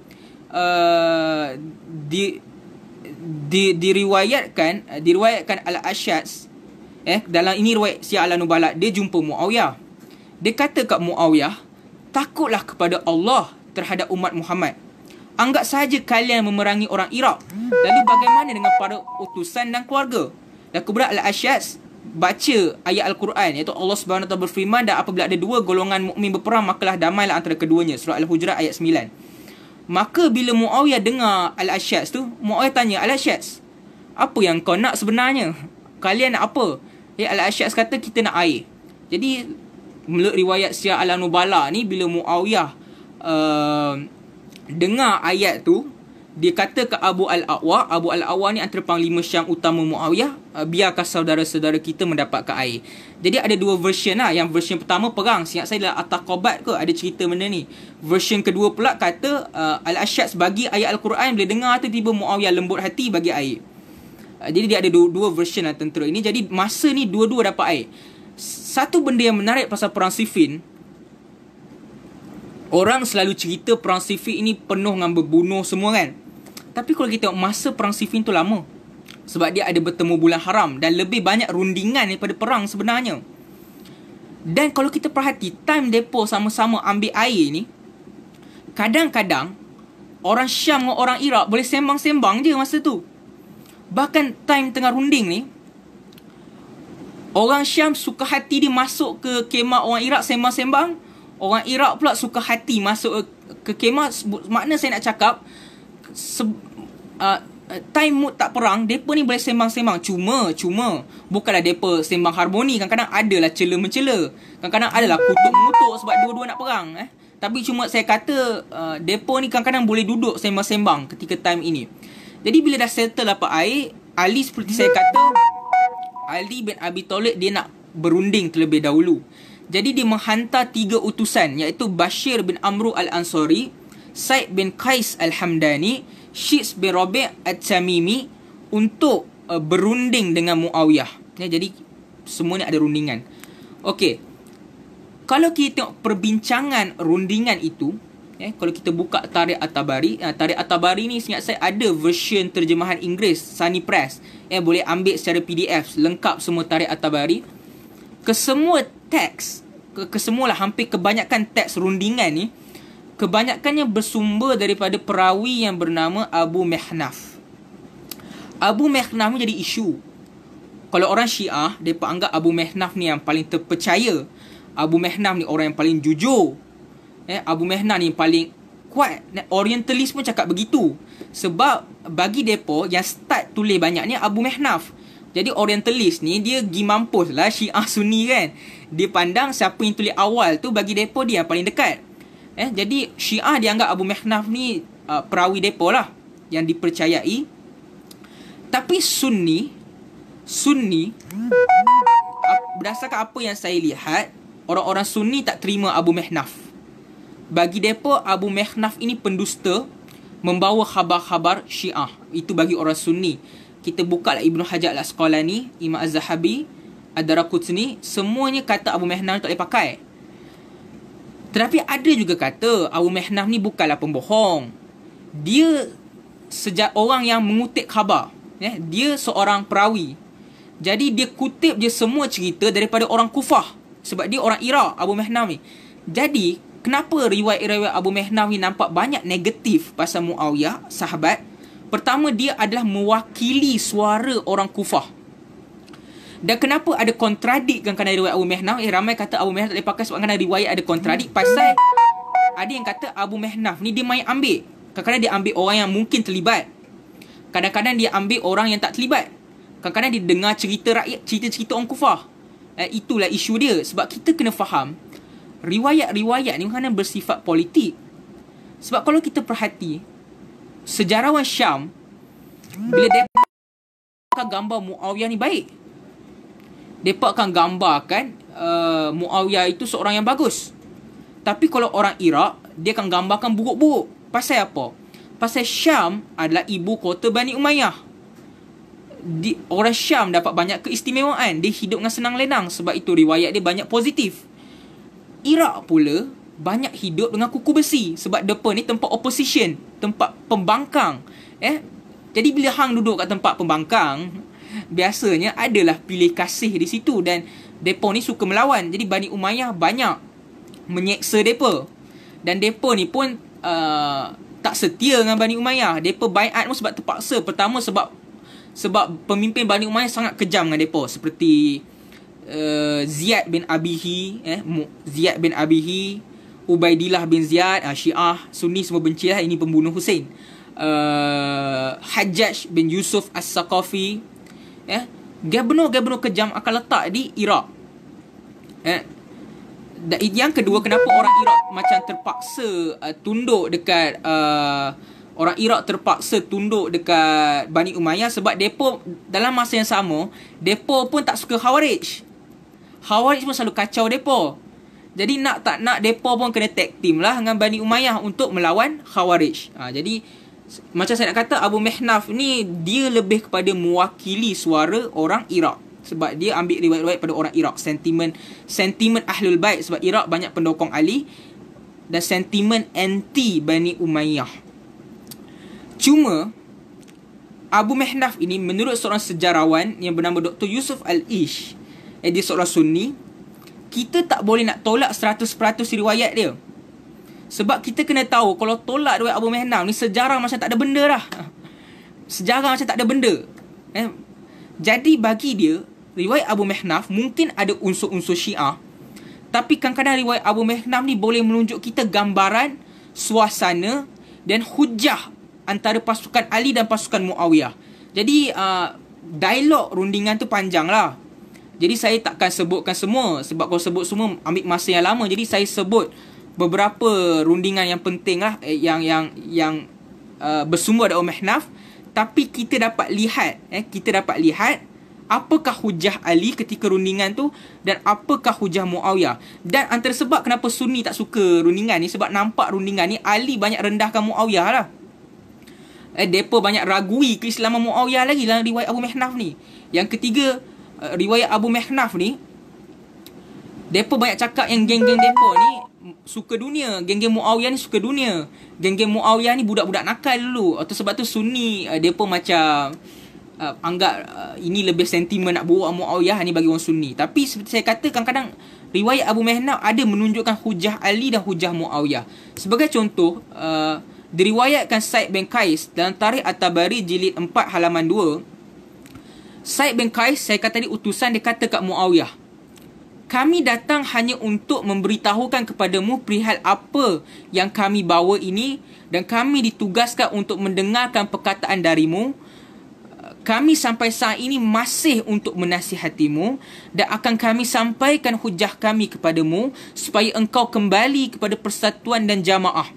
S1: diriwayatkan Al-Ash'as dalam ini riwayat Siyar A'lam Nubala, dia jumpa Muawiyah. Dia kata kat Muawiyah, takutlah kepada Allah terhadap umat Muhammad. Anggap sahaja kalian memerangi orang Iraq. Lalu bagaimana dengan para utusan dan keluarga? Dan kemudian Al-Ash'as baca ayat Al-Quran, iaitu Allah SWT berfirman, dan apabila ada dua golongan mukmin berperang, makalah damailah antara keduanya. Surah Al-Hujurat ayat 9. Maka bila Muawiyah dengar Al-Ash'as tu, Muawiyah tanya, Al-Ash'as, apa yang kau nak sebenarnya? Kalian nak apa? Al-Ash'as kata, kita nak air. Jadi menurut riwayat Siyar A'lam Nubala ni, bila Muawiyah dengar ayat tu, dia kata ke Abu Al-A'wa. Abu Al-A'wa ni antara panglima Syam utama Muawiyah, biarkan saudara-saudara kita mendapatkan air. Jadi ada dua version lah. Yang version pertama perang, seingat saya adalah At-Taqabat ke, ada cerita benda ni. Version kedua pula kata Al-Ash'as bagi ayat Al-Quran, bila dengar tu tiba Muawiyah lembut hati bagi air. Jadi dia ada dua version lah tentera ini. Jadi masa ni dua-dua dapat air. Satu benda yang menarik pasal perang Siffin, orang selalu cerita perang Siffin ini penuh dengan berbunuh semua kan. Tapi kalau kita tengok masa perang Siffin tu lama, sebab dia ada bertemu bulan haram dan lebih banyak rundingan daripada perang sebenarnya. Dan kalau kita perhati time depo sama-sama ambil air ni, kadang-kadang orang Syam dengan orang Iraq boleh sembang-sembang je masa tu. Bahkan time tengah runding ni, orang Syam suka hati dia masuk ke kemah orang Iraq sembang-sembang. Orang Iraq pula suka hati masuk ke kemah. Makna saya nak cakap, time mood tak perang, mereka ni boleh sembang-sembang. Cuma bukanlah mereka sembang harmoni. Kadang-kadang adalah cela-mencela, kadang-kadang adalah kutuk-mengutuk sebab dua-dua nak perang. Tapi cuma saya kata mereka ni kadang-kadang boleh duduk sembang-sembang ketika time ini. Jadi bila dah settle dapat air, Ali seperti saya kata, Ali bin Abi Thalib dia nak berunding terlebih dahulu. Jadi dia menghantar 3 utusan, iaitu Bashir bin Amru Al-Ansari, Said bin Qais Al-Hamdani, Shiz bin Rabi' At-Tamimi untuk berunding dengan Muawiyah. Jadi semua ni ada rundingan. Okey. Kalau kita tengok perbincangan rundingan itu, kalau kita buka Tarikh At-Tabari, Tarikh At-Tabari ni seingat saya ada version terjemahan Inggeris, Sunny Press. Boleh ambil secara PDF, lengkap semua Tarikh At-Tabari. Kesemua teks, kesemualah hampir kebanyakan teks rundingan ni, kebanyakannya bersumber daripada perawi yang bernama Abu Mihnaf. Abu Mihnaf ni jadi isu. Kalau orang Syiah, mereka anggap Abu Mihnaf ni yang paling terpercaya. Abu Mihnaf ni orang yang paling jujur. Abu Mihnaf ni paling kuat. Orientalis pun cakap begitu. Sebab bagi mereka yang start tulis banyak ni Abu Mihnaf. Jadi orientalis ni dia pergi mampus lah Syiah Sunni kan. Dia pandang siapa yang tulis awal tu, bagi mereka dia yang paling dekat. Jadi Syiah dianggap Abu Mihnaf ni perawi mereka lah. yang dipercayai. Tapi Sunni berdasarkan apa yang saya lihat, orang-orang Sunni tak terima Abu Mihnaf. Bagi mereka, Abu Mihnaf ini pendusta, membawa khabar-khabar Syiah. Itu bagi orang Sunni. Kita buka lah Ibnu Hajar Al-Asqalani, Imam Az-Zahabi, Ad-Daraqutni, semuanya kata Abu Mihnaf tak boleh pakai. Tetapi ada juga kata Abu Mihnaf ni bukanlah pembohong. Dia orang yang mengutip khabar. Dia seorang perawi. Jadi dia kutip je semua cerita daripada orang Kufah. Sebab dia orang Iraq, Abu Mihnaf ni. Jadi, kenapa riwayat-riwayat Abu Mihnaf ni nampak banyak negatif pasal Muawiyah, sahabat? Pertama, dia adalah mewakili suara orang Kufah. Dan kenapa ada kontradik kan kerana riwayat Abu Mihnaf? Ramai kata Abu Mihnaf tak boleh pakai sebab kerana riwayat ada kontradik. Pasal ada yang kata Abu Mihnaf ni dia main ambil. Kadang-kadang dia ambil orang yang mungkin terlibat. Kadang-kadang dia ambil orang yang tak terlibat. Kadang-kadang dia dengar cerita rakyat, cerita-cerita orang Kufah. Itulah isu dia. Sebab kita kena faham, riwayat-riwayat ni kadang bersifat politik. Sebab kalau kita perhati, sejarawan Syam, bila dia akan gambar Muawiyah ni baik, mereka akan gambarkan Muawiyah itu seorang yang bagus. Tapi kalau orang Iraq, dia akan gambarkan buruk-buruk. Pasal apa? Pasal Syam adalah ibu kota Bani Umayyah. Orang Syam dapat banyak keistimewaan. Dia hidup dengan senang lenang. Sebab itu riwayat dia banyak positif. Iraq pula banyak hidup dengan kuku besi. Sebab mereka ni tempat opposition, tempat pembangkang. Jadi bila hang duduk kat tempat pembangkang, biasanya adalah pilih kasih di situ. Dan mereka ni suka melawan. Jadi Bani Umayyah banyak menyeksa mereka. Dan mereka ni pun tak setia dengan Bani Umayyah. Mereka baiat pun sebab terpaksa. Pertama sebab pemimpin Bani Umayyah sangat kejam dengan mereka. Seperti Ziyad bin Abihi, Ubaidillah bin Ziyad, Syiah, Sunni semua bencilah ini pembunuh Hussein. Hajjaj bin Yusuf As-Saqafi, gubernur-gubernur kejam akan letak di Iraq. Yang kedua, kenapa orang Iraq macam terpaksa tunduk dekat orang Iraq terpaksa tunduk dekat Bani Umayyah? Sebab depa dalam masa yang sama, depa pun tak suka Khawarij. Khawarij pun selalu kacau depa. Jadi nak tak nak, depa pun kena tag team lah dengan Bani Umayyah untuk melawan Khawarij. Jadi macam saya nak kata, Abu Mihnaf ni dia lebih kepada mewakili suara orang Iraq. Sebab dia ambil riwayat-riwayat pada orang Iraq. Sentimen Ahlul Bait. Sebab Iraq banyak pendukung Ali. Dan sentimen anti Bani Umayyah. Cuma Abu Mihnaf ini menurut seorang sejarawan yang bernama Dr. Yusuf Al-Ish, dia seorang Sunni, kita tak boleh nak tolak 100% riwayat dia. Sebab kita kena tahu, kalau tolak riwayat Abu Mihnaf ni, sejarah macam tak ada benda dah. Sejarah macam tak ada benda. Jadi bagi dia, riwayat Abu Mihnaf mungkin ada unsur-unsur Syiah, tapi kadang-kadang riwayat Abu Mihnaf ni boleh menunjuk kita gambaran, suasana dan hujah antara pasukan Ali dan pasukan Muawiyah. Jadi dialog rundingan tu panjang lah. Jadi saya takkan sebutkan semua, sebab kalau sebut semua ambil masa yang lama. Jadi saya sebut beberapa rundingan yang penting lah, yang bersumber dari Abu Mihnaf. Tapi kita dapat lihat, apakah hujah Ali ketika rundingan tu dan apakah hujah Muawiyah. Dan antara sebab kenapa Sunni tak suka rundingan ni, sebab nampak rundingan ni Ali banyak rendahkan Muawiyah lah. Mereka banyak ragui keislaman Muawiyah lagi dalam riwayat Abu Mihnaf ni. Yang ketiga, riwayat Abu Mihnaf ni, mereka banyak cakap yang geng-geng mereka ni suka dunia. Geng-geng Muawiyah ni suka dunia. Geng-geng Muawiyah ni budak-budak nakal dulu. Atau sebab tu Sunni mereka macam anggap ini lebih sentimen nak bawa Muawiyah ni bagi orang Sunni. Tapi seperti saya kata, kadang-kadang riwayat Abu Mihnaf ada menunjukkan hujah Ali dan hujah Muawiyah. Sebagai contoh, diriwayatkan Said bin Qais dalam Tarikh At-Tabari jilid 4 halaman 2. Said bin Qais, saya kata tadi, utusan, dia kata kat Muawiyah, kami datang hanya untuk memberitahukan kepadamu perihal apa yang kami bawa ini, dan kami ditugaskan untuk mendengarkan perkataan darimu. Kami sampai saat ini masih untuk menasihatimu, dan akan kami sampaikan hujah kami kepadamu supaya engkau kembali kepada persatuan dan jamaah.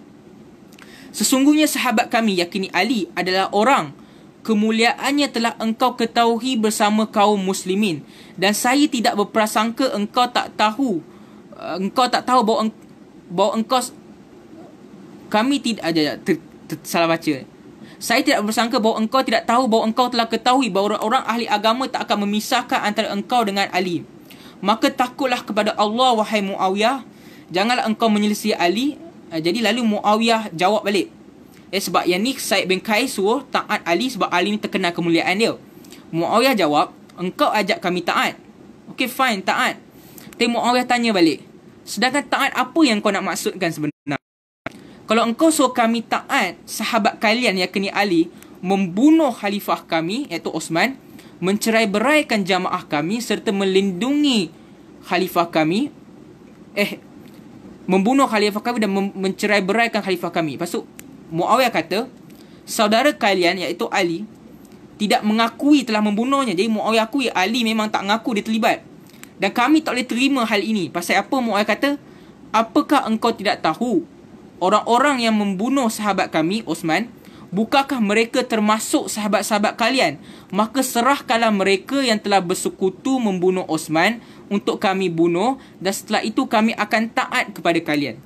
S1: Sesungguhnya sahabat kami yakni Ali adalah orang kemuliaannya telah engkau ketahui bersama kaum muslimin, dan saya tidak berprasangka engkau tak tahu bahawa engkau kami tidak salah baca. Saya tidak bersangka bahawa engkau tidak tahu bahawa engkau telah ketahui bahawa orang ahli agama tak akan memisahkan antara engkau dengan Ali. Maka takutlah kepada Allah, wahai Muawiyah, janganlah engkau menyelisihi Ali. Jadi lalu Muawiyah jawab balik. Sebab yang ni Said bin Qais suruh taat Ali sebab Ali ni terkenal kemuliaan dia. Muawiyah jawab, engkau ajak kami taat. Okay, fine, taat. Tapi Muawiyah tanya balik, sedangkan taat apa yang kau nak maksudkan sebenarnya? Kalau engkau suruh kami taat sahabat kalian yakni Ali membunuh khalifah kami iaitu Osman, mencerai-beraikan jamaah kami serta melindungi khalifah kami, membunuh khalifah kami dan mencerai-beraikan khalifah kami. Lepas tu Muawiyah kata saudara kalian iaitu Ali tidak mengakui telah membunuhnya. Jadi Muawiyah akui Ali memang tak mengaku dia terlibat. Dan kami tak boleh terima hal ini. Pasal apa? Muawiyah kata, apakah engkau tidak tahu orang-orang yang membunuh sahabat kami, Osman, bukankah mereka termasuk sahabat-sahabat kalian? Maka serahkanlah mereka yang telah bersekutu membunuh Osman untuk kami bunuh, dan setelah itu kami akan taat kepada kalian.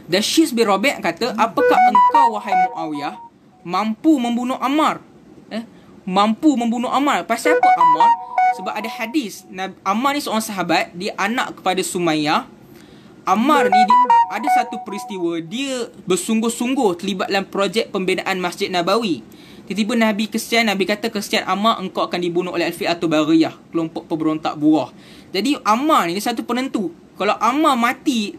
S1: Dan Syis bin Rabi' kata, apakah engkau wahai Muawiyah mampu membunuh Ammar? Mampu membunuh Ammar. Pasal apa Ammar? Sebab ada hadis, Ammar ni seorang sahabat, dia anak kepada Sumayyah. Ammar ni ada satu peristiwa, dia bersungguh-sungguh terlibat dalam projek pembinaan Masjid Nabawi. Tiba-tiba Nabi kesian, Nabi kata, kesian Ammar, engkau akan dibunuh oleh Al-Fi'atul Bariyah, kelompok pemberontak buah. Jadi Ammar ni satu penentu. Kalau Ammar mati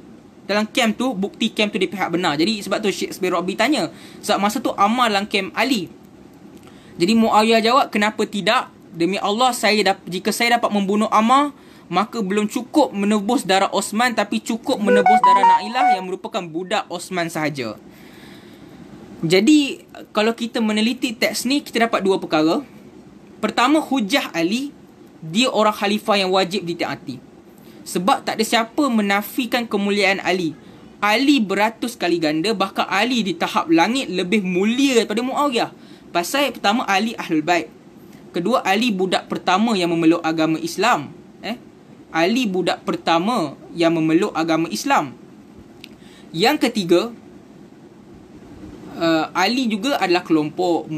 S1: dalam kem tu, bukti kem tu di pihak benar. Jadi sebab tu Syekh bin Rabi tanya, sebab masa tu Ammar dalam kem Ali. Jadi Muawiyah jawab, kenapa tidak? Demi Allah, jika saya dapat membunuh Ammar, maka belum cukup menebus darah Osman, tapi cukup menebus darah Nailah yang merupakan budak Osman sahaja. Jadi kalau kita meneliti teks ni, kita dapat dua perkara. Pertama, hujah Ali, dia orang khalifah yang wajib ditaati. Sebab tak ada siapa menafikan kemuliaan Ali. Ali beratus kali ganda, bahkan Ali di tahap langit lebih mulia daripada Muawiyah. Pasal pertama, Ali Ahlul Bait. Kedua, Ali budak pertama yang memeluk agama Islam. Ali budak pertama yang memeluk agama Islam. Yang ketiga, Ali juga adalah kelompok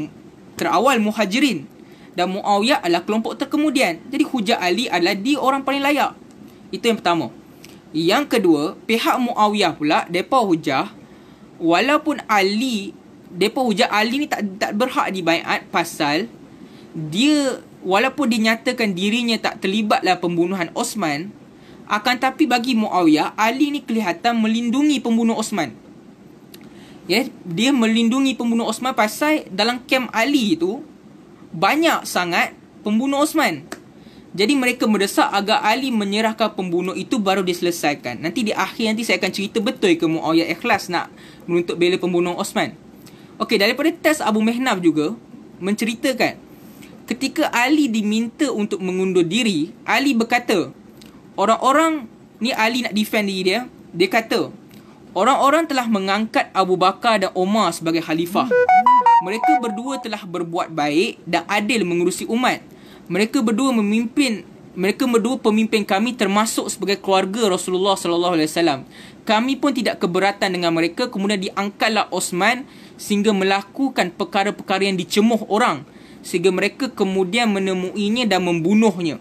S1: terawal Muhajirin, dan Muawiyah adalah kelompok terkemudian. Jadi hujah Ali adalah dia orang paling layak. Itu yang pertama. Yang kedua, pihak Muawiyah pula, mereka hujah walaupun Ali, mereka hujah Ali ni tak berhak dibaiat pasal dia, walaupun dinyatakan dirinya tak terlibat dalam pembunuhan Osman, akan tapi bagi Muawiyah, Ali ni kelihatan melindungi pembunuh Osman. Dia melindungi pembunuh Osman pasal dalam kem Ali tu banyak sangat pembunuh Osman. Jadi mereka mendesak agar Ali menyerahkan pembunuh itu baru diselesaikan. Nanti di akhir nanti saya akan cerita betul ke Muawiyah ikhlas nak menuntut bela pembunuh Osman. Okey, daripada teks Abu Mihnaf juga menceritakan ketika Ali diminta untuk mengundur diri, Ali berkata, orang-orang ni, Ali nak defend diri dia. Dia kata, orang-orang telah mengangkat Abu Bakar dan Umar sebagai khalifah. Mereka berdua telah berbuat baik dan adil mengurusi umat. Mereka berdua pemimpin kami, termasuk sebagai keluarga Rasulullah sallallahu alaihi wasallam. Kami pun tidak keberatan dengan mereka. Kemudian diangkatlah Osman sehingga melakukan perkara-perkara yang dicemuh orang, sehingga mereka kemudian menemuinya dan membunuhnya.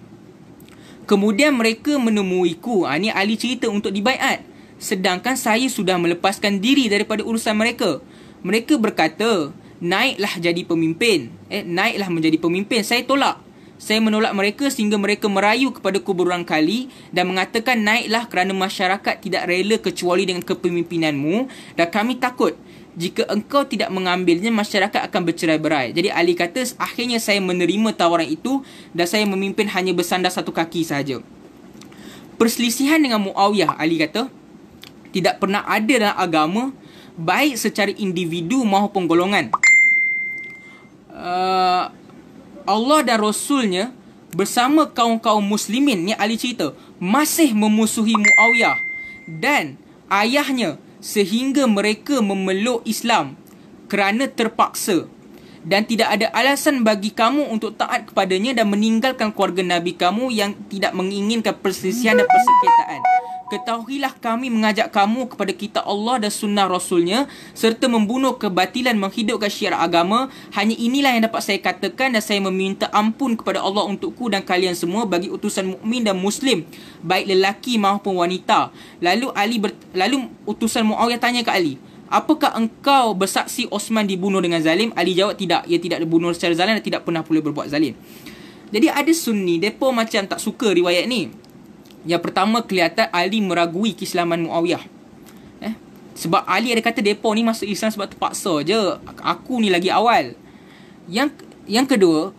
S1: Kemudian mereka menemuiku. Ini Ali cerita untuk dibaiat. Sedangkan saya sudah melepaskan diri daripada urusan mereka. Mereka berkata, naiklah jadi pemimpin. Naiklah menjadi pemimpin. Saya tolak. Saya menolak mereka sehingga mereka merayu kepadaku berulang kali dan mengatakan, naiklah kerana masyarakat tidak rela kecuali dengan kepemimpinanmu, dan kami takut jika engkau tidak mengambilnya, masyarakat akan bercerai-berai. Jadi Ali kata, akhirnya saya menerima tawaran itu dan saya memimpin hanya bersandar satu kaki sahaja. Perselisihan dengan Muawiyah, Ali kata, tidak pernah ada dalam agama, baik secara individu maupun golongan. Allah dan Rasulnya bersama kaum-kaum muslimin, ni Ali cerita, masih memusuhi Muawiyah, dan ayahnya sehingga mereka memeluk Islam kerana terpaksa, dan tidak ada alasan bagi kamu untuk taat kepadanya dan meninggalkan keluarga Nabi kamu yang tidak menginginkan perselisihan dan persengketaan. Ketahuilah kami mengajak kamu kepada kitab Allah dan sunnah Rasulnya, serta membunuh kebatilan, menghidupkan syiar agama. Hanya inilah yang dapat saya katakan, dan saya meminta ampun kepada Allah untukku dan kalian semua bagi utusan mukmin dan muslim, baik lelaki maupun wanita. Lalu utusan Muawiyah tanya ke Ali, apakah engkau bersaksi Osman dibunuh dengan zalim? Ali jawab, tidak, ia tidak dibunuh secara zalim dan tidak pernah pula berbuat zalim. Jadi ada Sunni, mereka macam tak suka riwayat ni. Yang pertama, kelihatan Ali meragui keislaman Muawiyah. Sebab Ali ada kata mereka ni masuk Islam sebab terpaksa je. Aku ni lagi awal. Yang kedua,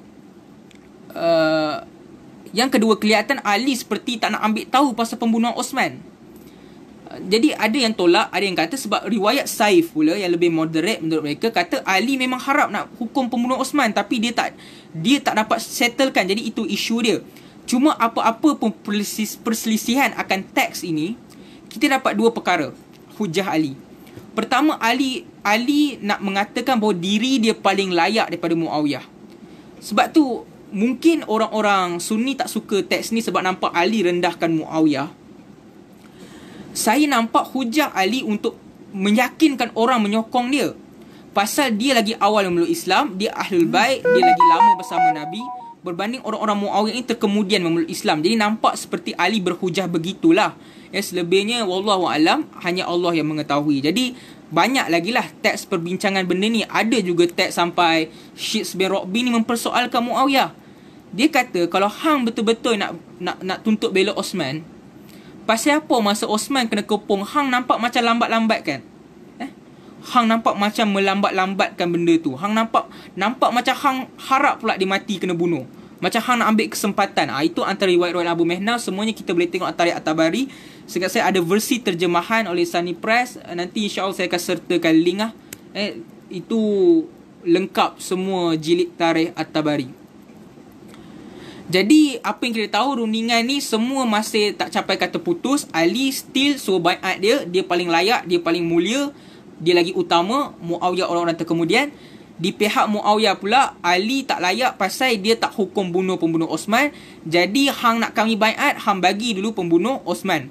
S1: kelihatan Ali seperti tak nak ambil tahu pasal pembunuhan Osman. Jadi ada yang tolak, ada yang kata sebab riwayat Saif pula yang lebih moderate menurut mereka, kata Ali memang harap nak hukum pembunuh Osman, tapi dia tak dapat settlekan. Jadi itu isu dia. Cuma apa-apa pun perselisihan akan teks ini, kita dapat dua perkara hujah Ali. Pertama, Ali nak mengatakan bahawa diri dia paling layak daripada Muawiyah. Sebab tu mungkin orang-orang Sunni tak suka teks ni sebab nampak Ali rendahkan Muawiyah. Saya nampak hujah Ali untuk meyakinkan orang menyokong dia. Pasal dia lagi awal memeluk Islam, dia Ahlul Bait, dia lagi lama bersama Nabi, berbanding orang-orang Muawiyah ini terkemudian memeluk Islam. Jadi nampak seperti Ali berhujah begitulah. Selebihnya wallahu alam, hanya Allah yang mengetahui. Jadi banyak lagi lah teks perbincangan benda ni. Ada juga teks sampai Syeds bin Rabi ni mempersoalkan Muawiyah. Dia kata kalau hang betul-betul nak tuntut bela Osman, pasal apa masa Osman kena kepung, hang nampak macam lambat-lambatkan? Hang nampak macam melambat-lambatkan benda tu. Hang nampak macam hang harap pula dia mati kena bunuh. Macam hang nak ambil kesempatan. Itu antara riwayat-riwayat Abu Mihna. Semuanya kita boleh tengok Tarikh At-Tabari. Sekarang saya ada versi terjemahan oleh Sunni Press. Nanti insya-Allah saya akan sertakan link lah. Itu lengkap semua jilid Tarikh At-Tabari. Jadi apa yang kita tahu, rundingan ni semua masih tak capai kata putus. Ali still suruh baiat dia. Dia paling layak, dia paling mulia, dia lagi utama. Muawiyah orang-orang terkemudian. Di pihak Muawiyah pula, Ali tak layak pasal dia tak hukum bunuh pembunuh Osman. Jadi hang nak kami baiat, hang bagi dulu pembunuh Osman.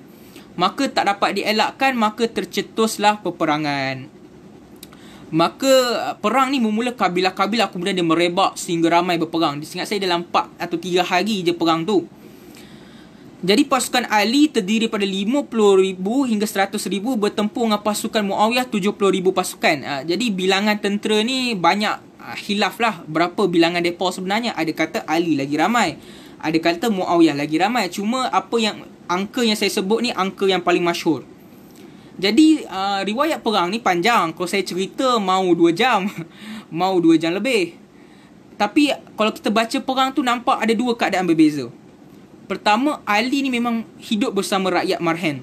S1: Maka tak dapat dielakkan, maka tercetuslah peperangan. Maka perang ni bermula kabilah-kabilah, kemudian dia merebak sehingga ramai berperang. Seingat saya dalam 4 atau 3 hari je perang tu. Jadi pasukan Ali terdiri pada 50,000 hingga 100,000 bertempur dengan pasukan Muawiyah 70,000 pasukan. Jadi bilangan tentera ni banyak khilaf lah berapa bilangan mereka sebenarnya. Ada kata Ali lagi ramai, ada kata Muawiyah lagi ramai. Cuma angka yang saya sebut ni angka yang paling masyhur. Jadi riwayat perang ni panjang. Kalau saya cerita mau 2 jam mau 2 jam lebih. Tapi kalau kita baca perang tu nampak ada 2 keadaan berbeza. Pertama, Ali ni memang hidup bersama rakyat Marhan.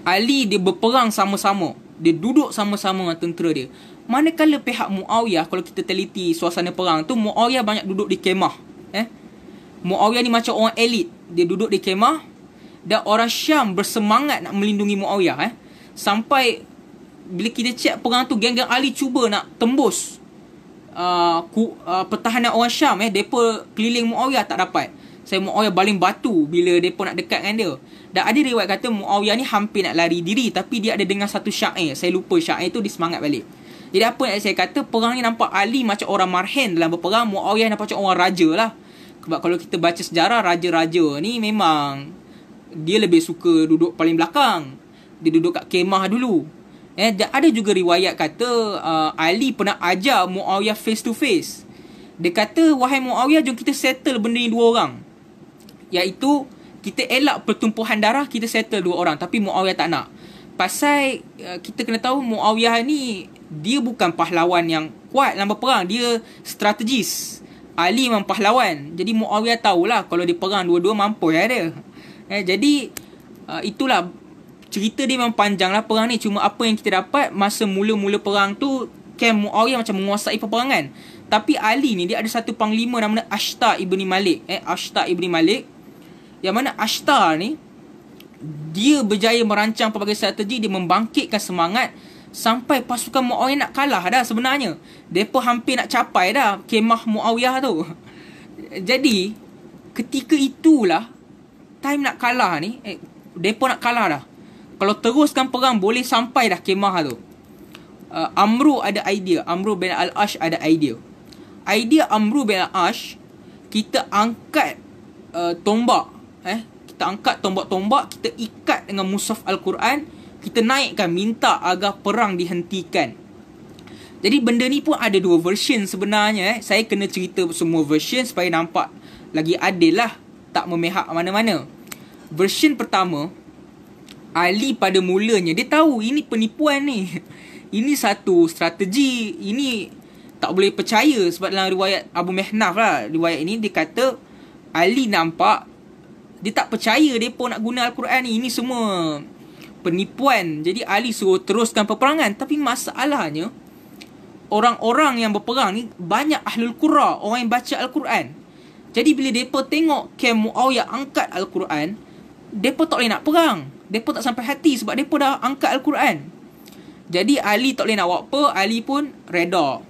S1: Ali dia berperang sama-sama, dia duduk sama-sama dengan tentera dia. Manakala pihak Muawiyah, kalau kita teliti suasana perang tu, Muawiyah banyak duduk di kemah. Muawiyah ni macam orang elit, dia duduk di kemah. Dan orang Syam bersemangat nak melindungi Muawiyah. Sampai bila kita cek perang tu, geng-geng Ali cuba nak tembus pertahanan orang Syam. Mereka keliling Muawiyah tak dapat. Saya Muawiyah baling batu bila mereka nak dekat dengan dia. Dan ada riwayat kata Muawiyah ni hampir nak lari diri, tapi dia ada dengar satu syair. Saya lupa syair tu, dia semangat balik. Jadi apa yang saya kata, perang ni nampak Ali macam orang Marhan dalam berperang, Muawiyah nampak macam orang raja lah. Sebab kalau kita baca sejarah, raja-raja ni memang dia lebih suka duduk paling belakang. Dia duduk kat kemah dulu. Dan ada juga riwayat kata Ali pernah ajar Muawiyah face to face. Dia kata, wahai Muawiyah, jom kita settle benda ni 2 orang. Iaitu kita elak pertumpuhan darah, kita settle 2 orang. Tapi Muawiyah tak nak. Pasal kita kena tahu Muawiyah ni dia bukan pahlawan yang kuat dalam berperang, dia strategis. Ali memang pahlawan. Jadi Muawiyah tahulah kalau dia perang dua-dua mampu dia. Jadi itulah cerita dia memang panjang lah perang ni. Cuma apa yang kita dapat masa mula-mula perang tu, Kem Muawiyah macam menguasai peperangan. Tapi Ali ni dia ada satu panglima namanya Ashtar ibni Malik. Ashtar ibni Malik. Yang mana Ashtar ni dia berjaya merancang pelbagai strategi. Dia membangkitkan semangat sampai pasukan Muawiyah nak kalah dah sebenarnya. Mereka hampir nak capai dah kemah Muawiyah tu. Jadi ketika itulah time nak kalah ni, mereka nak kalah dah. Kalau teruskan perang boleh sampai dah kemah tu. Amru ada idea. Amru bin Al-Ash ada idea. Idea Amru bin Al-Ash, kita angkat tombak. Kita angkat tombak-tombak, kita ikat dengan mushaf Al-Quran, kita naikkan, minta agar perang dihentikan. Jadi benda ni pun ada dua version sebenarnya. Saya kena cerita semua version supaya nampak lagi adil lah, tak memihak mana-mana. Version pertama, Ali pada mulanya dia tahu ini penipuan ni. Ini satu strategi, ini tak boleh percaya. Sebab dalam riwayat Abu Mihnaf lah, riwayat ini dia kata Ali nampak dia tak percaya mereka nak guna Al-Quran ni. Ini semua penipuan. Jadi Ali suruh teruskan peperangan. Tapi masalahnya, orang-orang yang berperang ni banyak Ahlul Qura, orang yang baca Al-Quran. Jadi bila mereka tengok Kem Muawiyah angkat Al-Quran, mereka tak boleh nak perang. Mereka tak sampai hati sebab mereka dah angkat Al-Quran. Jadi Ali tak boleh nak buat apa, Ali pun reda.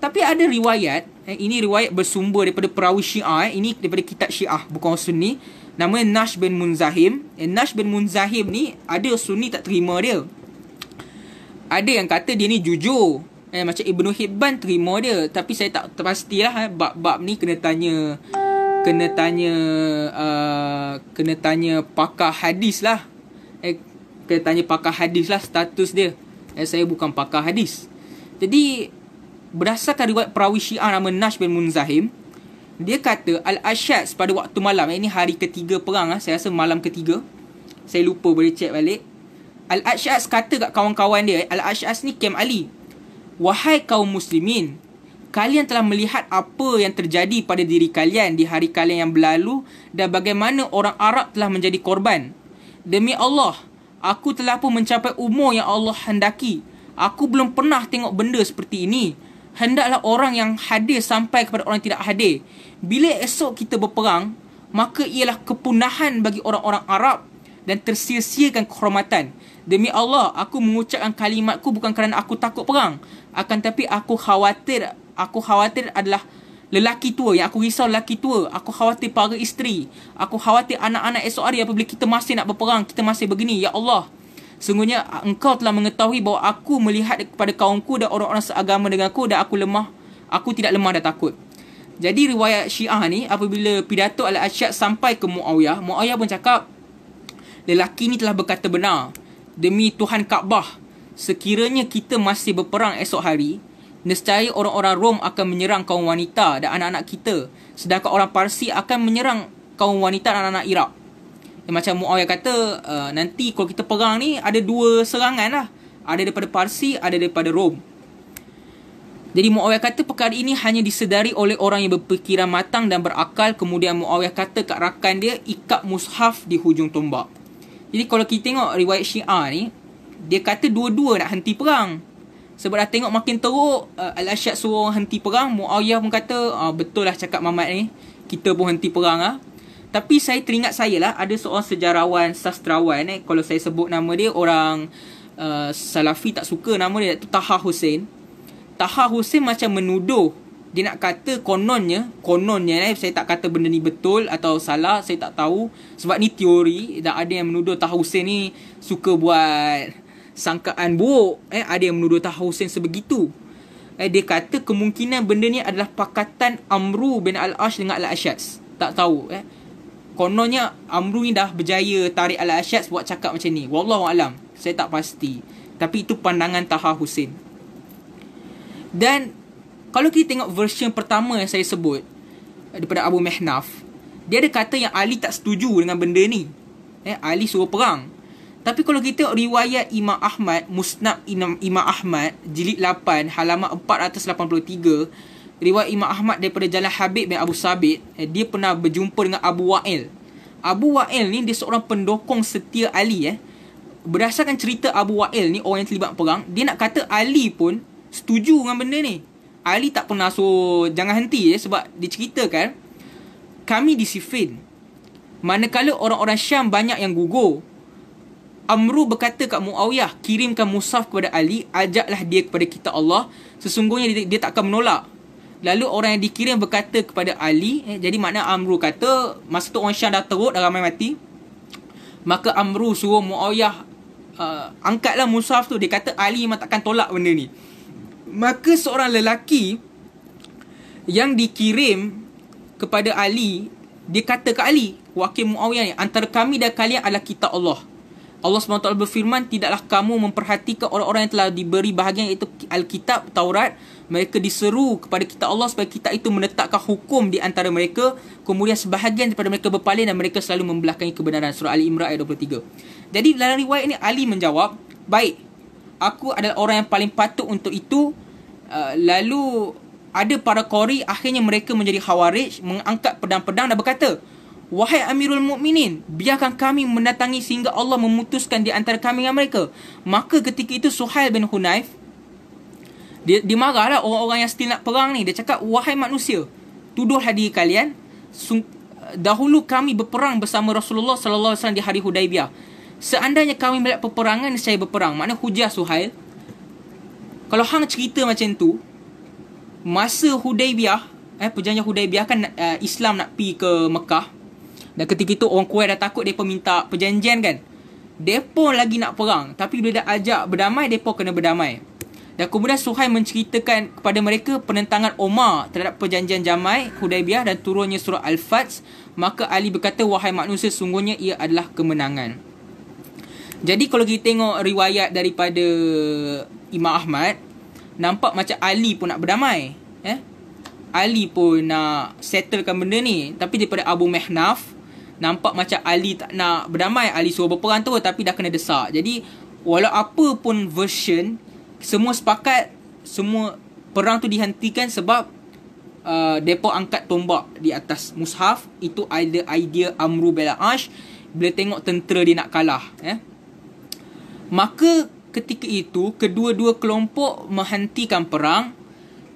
S1: Tapi ada riwayat, ini riwayat bersumber daripada perawi Syiah, ini daripada kitab Syiah, bukan Sunni. Nama Nash bin Munzahim. Nash bin Munzahim ni ada Sunni tak terima dia. Ada yang kata dia ni jujur. Macam Ibnu Hibban terima dia. Tapi saya tak terpastilah. Bab-bab ni kena tanya pakar hadis lah. Kena tanya pakar hadis lah status dia. Saya bukan pakar hadis. Jadi berdasarkan riwayat perawi Syiah nama Nash bin Munzahim, dia kata Al-Ash'as pada waktu malam, ini hari ketiga perang, saya rasa malam ketiga, saya lupa, boleh check balik. Al-Ash'as kata kat kawan-kawan dia, Al-Ash'as ni Kem Ali, wahai kaum muslimin, kalian telah melihat apa yang terjadi pada diri kalian di hari kalian yang berlalu dan bagaimana orang Arab telah menjadi korban. Demi Allah, aku telah pun mencapai umur yang Allah hendaki. Aku belum pernah tengok benda seperti ini. Hendaklah orang yang hadir sampai kepada orang yang tidak hadir. Bila esok kita berperang, maka ialah kepunahan bagi orang-orang Arab dan tersia-siakan kehormatan. Demi Allah, aku mengucapkan kalimatku bukan kerana aku takut perang, akan tapi aku khawatir adalah lelaki tua. Yang aku risau lelaki tua. Aku khawatir para isteri. Aku khawatir anak-anak esok hari apabila kita masih nak berperang, kita masih begini. Ya Allah, sungguhnya engkau telah mengetahui bahawa aku melihat kepada kaumku dan orang-orang seagama denganku dan aku tidak lemah dan takut. Jadi riwayat Syiah ni, apabila pidato Al-Ash'as sampai ke Muawiyah, Muawiyah pun cakap, lelaki ni telah berkata benar. Demi Tuhan Kaabah, sekiranya kita masih berperang esok hari, nescaya orang-orang Rom akan menyerang kaum wanita dan anak-anak kita, sedangkan orang Parsi akan menyerang kaum wanita dan anak-anak Iraq. Macam Muawiyah kata, nanti kalau kita perang ni ada dua serangan lah. Ada daripada Parsi, ada daripada Rom. Jadi Muawiyah kata perkara ini hanya disedari oleh orang yang berfikiran matang dan berakal. Kemudian Muawiyah kata kat rakan dia, ikat mushaf di hujung tombak. Jadi kalau kita tengok riwayat Syiah ni, dia kata dua-dua nak henti perang. Sebab dah tengok makin teruk, Al-Ash'as suruh henti perang. Muawiyah pun kata, betul lah cakap Mamat ni, kita pun henti perang lah. Tapi saya teringat ada seorang sejarawan, sastrawan, kalau saya sebut nama dia, orang Salafi tak suka nama dia, iaitu Taha Hussein. Taha Hussein macam menuduh, dia nak kata kononnya, saya tak kata benda ni betul atau salah, saya tak tahu. Sebab ni teori, dan ada yang menuduh Taha Hussein ni suka buat sangkaan buruk. Ada yang menuduh Taha Hussein sebegitu. Dia kata kemungkinan benda ni adalah pakatan Amru bin Al-Ash dengan Al-Ash'as. Tak tahu. Kononnya Amru ni dah berjaya tarik Al-Ash'as buat cakap macam ni. Wallahualam, saya tak pasti. Tapi itu pandangan Taha Hussein. Dan kalau kita tengok version pertama yang saya sebut daripada Abu Mihnaf, dia ada kata yang Ali tak setuju dengan benda ni. Ali suruh perang. Tapi kalau kita tengok riwayat Imam Ahmad, Musnad Imam Ahmad, jilid 8, halaman 483, riwayat Imam Ahmad daripada Jalan Habib bin Abu Sabit, dia pernah berjumpa dengan Abu Wa'il. Abu Wa'il ni dia seorang pendukung setia Ali. Berdasarkan cerita Abu Wa'il ni, orang yang terlibat perang, dia nak kata Ali pun setuju dengan benda ni. Ali tak pernah suruh jangan henti sebab diceritakan kami di Siffin, manakala orang-orang Syam banyak yang gugur, Amru berkata kat Muawiyah, kirimkan mushaf kepada Ali, ajaklah dia kepada kitab Allah, sesungguhnya dia tak akan menolak. Lalu orang yang dikirim berkata kepada Ali, jadi makna Amru kata, masa tu orang Syam dah teruk, dah ramai mati. Maka Amru suruh Muawiyah angkatlah mushaf tu. Dia kata Ali memang takkan tolak benda ni. Maka seorang lelaki yang dikirim kepada Ali, dia kata ke Ali, wakil Muawiyah ni, antara kami dan kalian adalah kitab Allah. Allah SWT berfirman, tidaklah kamu memperhatikan orang-orang yang telah diberi bahagian, iaitu Alkitab, Taurat. Mereka diseru kepada kitab Allah supaya kitab itu menetapkan hukum di antara mereka. Kemudian sebahagian daripada mereka berpaling dan mereka selalu membelakangi kebenaran. Surah Ali Imran ayat 23. Jadi dalam riwayat ini Ali menjawab, baik, aku adalah orang yang paling patut untuk itu. Lalu ada para qari, akhirnya mereka menjadi khawarij, mengangkat pedang-pedang dan berkata, wahai Amirul Mukminin, biarkan kami mendatangi sehingga Allah memutuskan di antara kami dengan mereka. Maka ketika itu Suhail bin Hunayf, dia marahlah orang-orang yang still nak perang ni. Dia cakap, wahai manusia, tuduhlah diri kalian, dahulu kami berperang bersama Rasulullah sallallahu alaihi wasallam di hari Hudaibiyah. Seandainya kami melihat peperangan, saya berperang. Makna hujah Suhail, kalau hang cerita macam tu, masa Hudaibiyah, perjanjian Hudaibiyah kan, Islam nak pergi ke Mekah. Dan ketika itu orang Quraisy dah takut, mereka minta perjanjian kan. Mereka lagi nak perang, tapi bila dah ajak berdamai, mereka kena berdamai. Dan kemudian Suhail menceritakan kepada mereka penentangan Omar terhadap perjanjian Jamai Hudaibiyah dan turunnya surah Al-Fath. Maka Ali berkata, wahai manusia, sungguhnya ia adalah kemenangan. Jadi kalau kita tengok riwayat daripada Imam Ahmad, nampak macam Ali pun nak berdamai. Ali pun nak settlekan benda ni. Tapi daripada Abu Mihnaf, nampak macam Ali tak nak berdamai. Ali suruh berperang tu, tapi dah kena desak. Jadi walau apa pun version, semua sepakat, semua perang tu dihentikan sebab mereka angkat tombak di atas mushaf. Itu ada idea Amru bin al-Ash. Bila tengok tentera dia nak kalah, maka ketika itu kedua-dua kelompok menghentikan perang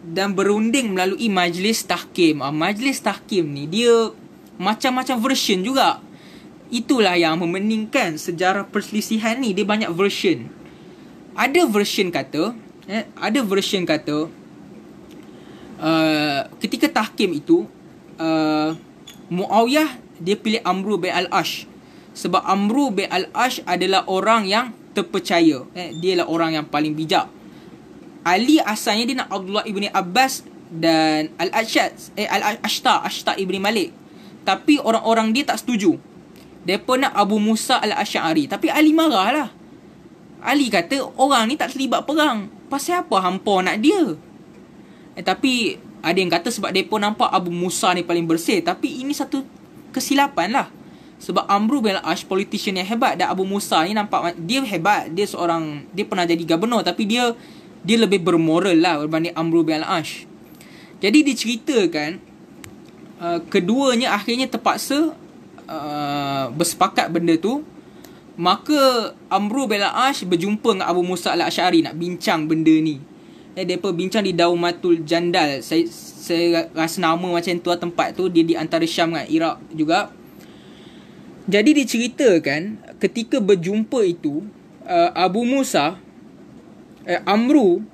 S1: dan berunding melalui majlis tahkim. Majlis tahkim ni dia macam-macam version juga. Itulah yang memeningkan sejarah perselisihan ni. Dia banyak version. Ada version kata ketika tahkim itu, Muawiyah dia pilih Amru bin al-Ash sebab Amru bin al-Ash adalah orang yang terpercaya. Dia lah orang yang paling bijak. Ali asalnya dia nak Abdullah ibni Abbas dan Ashtar ibni Malik. Tapi orang-orang dia tak setuju. Mereka nak Abu Musa al-Asy'ari. Tapi Ali marah lah. Ali kata, orang ni tak terlibat perang. Pasal apa hampa nak dia? Tapi ada yang kata sebab mereka nampak Abu Musa ni paling bersih. Tapi ini satu kesilapan lah. Sebab Amru bin al-Ash politician yang hebat, dan Abu Musa ni nampak dia hebat. Dia pernah jadi gubernur, tapi dia lebih bermoral lah berbanding Amru bin al-Ash. Jadi diceritakan keduanya akhirnya terpaksa bersepakat benda tu. Maka Amru bin al-Ash berjumpa dengan Abu Musa al-Asy'ari nak bincang benda ni. Mereka bincang di Daumatul Jandal. Saya rasa nama macam tu lah tempat tu. Dia di antara Syam dengan Iraq juga. Jadi diceritakan ketika berjumpa itu, Abu Musa, Amru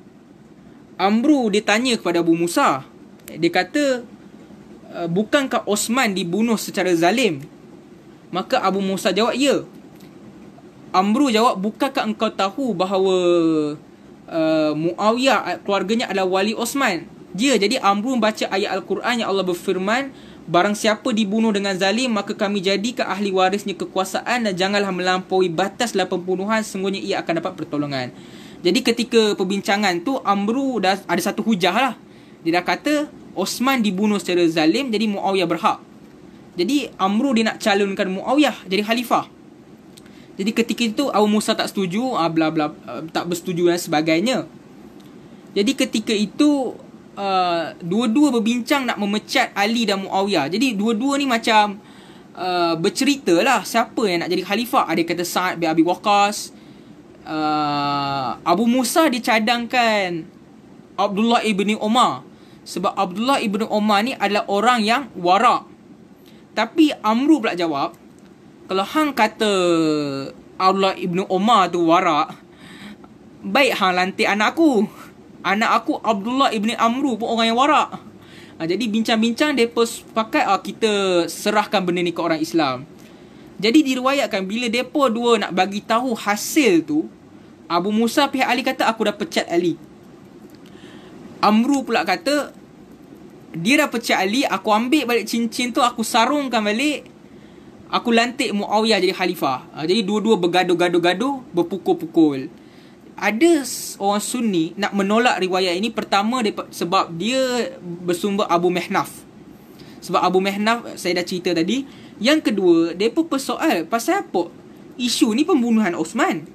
S1: dia tanya kepada Abu Musa. Dia kata, bukankah Osman dibunuh secara zalim? Maka Abu Musa jawab, ya. Amru jawab, bukankah engkau tahu bahawa Muawiyah keluarganya adalah wali Osman? Ya. Jadi Amru membaca ayat Al-Quran yang Allah berfirman, barang siapa dibunuh dengan zalim, maka kami jadikan ahli warisnya kekuasaan, dan janganlah melampaui batas dalam pembunuhan, sesungguhnya ia akan dapat pertolongan. Jadi ketika perbincangan tu, Amru dah ada satu hujah lah. Dia dah kata Osman dibunuh secara zalim, jadi Muawiyah berhak. Jadi Amru dia nak calonkan Muawiyah jadi khalifah. Jadi ketika itu Abu Musa tak setuju, tak bersetuju dan sebagainya. Jadi ketika itu dua-dua berbincang nak memecat Ali dan Muawiyah. Jadi dua-dua ni macam bercerita lah siapa yang nak jadi khalifah. Ada kata Sa'ad bin Abi Waqqas. Abu Musa dicadangkan Abdullah ibni Umar. Sebab Abdullah ibni Umar ni adalah orang yang warak. Tapi Amru pula jawab, kalau hang kata Abdullah ibnu Umar tu warak, baik hang lantik anak aku. Anak aku Abdullah ibni Amru pun orang yang warak. Jadi bincang-bincang mereka sepakat kita serahkan benda ni ke orang Islam. Jadi diriwayatkan bila mereka dua nak bagi tahu hasil tu, Abu Musa pihak Ali kata aku dah pecat Ali. Amru pula kata dia dah pecat Ali, aku ambil balik cincin tu, aku sarungkan balik, aku lantik Muawiyah jadi khalifah. Jadi dua-dua bergaduh-gaduh, berpukul-pukul. Ada orang Sunni nak menolak riwayat ini. Pertama sebab dia bersumber Abu Mihnaf. Sebab Abu Mihnaf saya dah cerita tadi. Yang kedua, mereka persoal pasal apa isu ni pembunuhan Osman.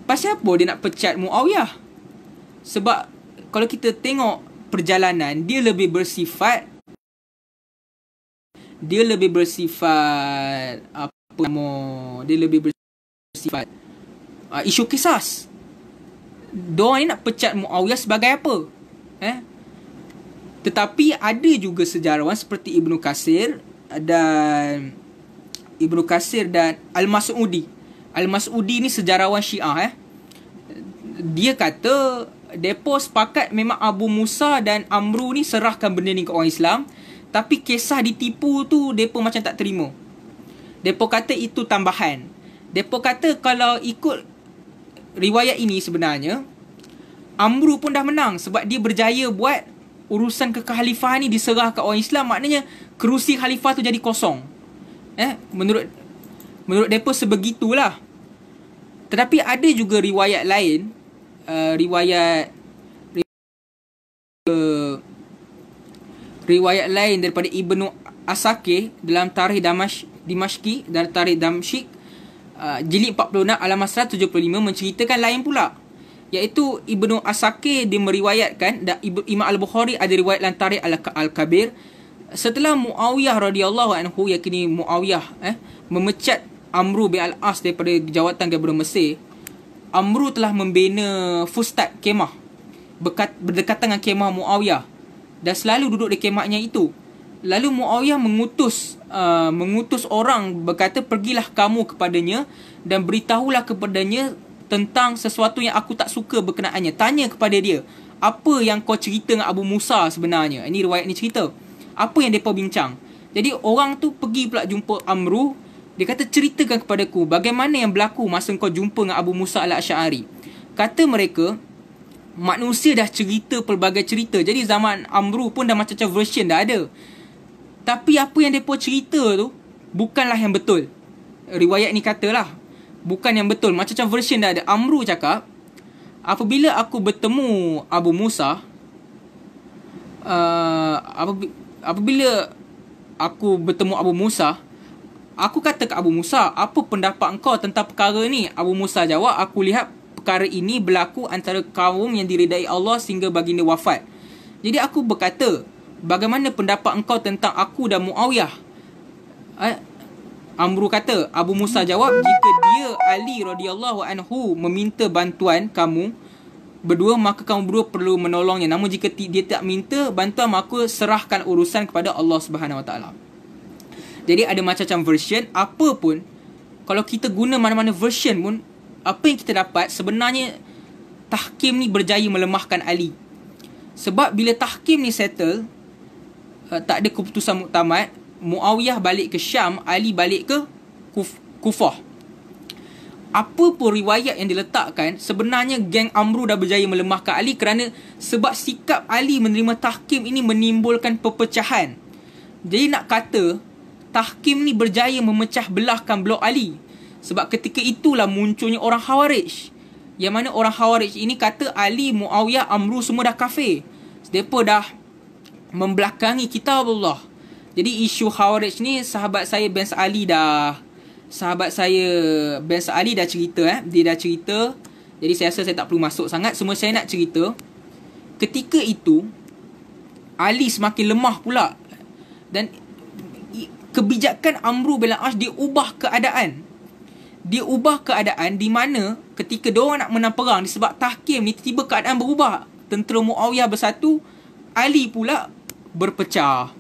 S1: Pasal apa dia nak pecat Muawiyah? Sebab kalau kita tengok perjalanan, dia lebih bersifat apa nama? Dia lebih bersifat isu kisas. Diorang ni nak pecat Muawiyah sebagai apa? Tetapi ada juga sejarawan seperti Ibnu Katsir dan Al-Mas'udi. Al-Mas'udi ni sejarawan Syiah. Dia kata depa sepakat memang Abu Musa dan Amru ni serahkan benda ni ke orang Islam, tapi kisah ditipu tu depa macam tak terima. Depa kata itu tambahan. Depa kata kalau ikut riwayat ini sebenarnya Amru pun dah menang sebab dia berjaya buat urusan kekhalifahan ni diserah ke orang Islam. Maknanya kerusi khalifah tu jadi kosong. Menurut depa sebegitulah. Tetapi ada juga riwayat lain, riwayat lain daripada Ibnu Asakir dalam Tarikh Dimashqi dan Tarikh Damsyik jilid 46 halaman 175 menceritakan lain pula, iaitu Ibnu Asakir dia meriwayatkan dan Imam Al-Bukhari ada riwayat dalam Tarikh Al-Kabir, setelah Muawiyah radhiyallahu anhu, yakni Muawiyah memecat Amru bin Al-As daripada jawatan Gubernur Mesir, Amru telah membina fustat kemah berdekatan dengan kemah Muawiyah dan selalu duduk di kemahnya itu. Lalu Muawiyah mengutus orang berkata, pergilah kamu kepadanya dan beritahulah kepadanya tentang sesuatu yang aku tak suka berkenaannya. Tanya kepada dia, apa yang kau cerita dengan Abu Musa sebenarnya? Ini riwayat ni cerita. Apa yang mereka bincang? Jadi orang tu pergi pula jumpa Amru. Dia kata, ceritakan kepadaku bagaimana yang berlaku masa kau jumpa dengan Abu Musa al-Asy'ari. Kata mereka, manusia dah cerita pelbagai cerita. Jadi zaman Amru pun dah macam-macam version dah ada. Tapi apa yang mereka cerita tu bukanlah yang betul. Riwayat ni katalah bukan yang betul. Macam-macam version dah ada. Amru cakap, apabila aku bertemu Abu Musa, apabila aku bertemu Abu Musa, aku kata ke Abu Musa, apa pendapat engkau tentang perkara ni? Abu Musa jawab, aku lihat perkara ini berlaku antara kaum yang diridai Allah sehingga baginda wafat. Jadi aku berkata, bagaimana pendapat engkau tentang aku dan Muawiyah? Amru kata, Abu Musa jawab, jika dia Ali radhiyallahu anhu meminta bantuan kamu berdua, maka kamu berdua perlu menolongnya. Namun jika dia tak minta bantuan, maka serahkan urusan kepada Allah Subhanahu Wa Taala. Jadi ada macam-macam version. Apa pun, kalau kita guna mana-mana version pun, apa yang kita dapat sebenarnya, tahkim ni berjaya melemahkan Ali. Sebab bila tahkim ni settle, tak ada keputusan muktamad, Muawiyah balik ke Syam, Ali balik ke Kufah. Apa pun riwayat yang diletakkan, sebenarnya geng Amru dah berjaya melemahkan Ali, kerana sebab sikap Ali menerima tahkim ini menimbulkan perpecahan. Jadi nak kata tahkim ni berjaya memecah belahkan blok Ali. Sebab ketika itulah munculnya orang Khawarij, yang mana orang Khawarij ini kata Ali, Muawiyah, Amru semua dah kafir. Mereka dah membelakangi kitab Allah. Jadi isu Khawarij ni sahabat saya Ben Sa'ali dah cerita. Dia dah cerita. Jadi saya rasa saya tak perlu masuk sangat. Semua saya nak cerita, ketika itu Ali semakin lemah pula, dan kebijakan Amru bin Al-As dia ubah keadaan. Dia ubah keadaan di mana ketika diorang nak menang perang, disebab tahkim ni tiba-tiba keadaan berubah. Tentera Muawiyah bersatu, Ali pula berpecah.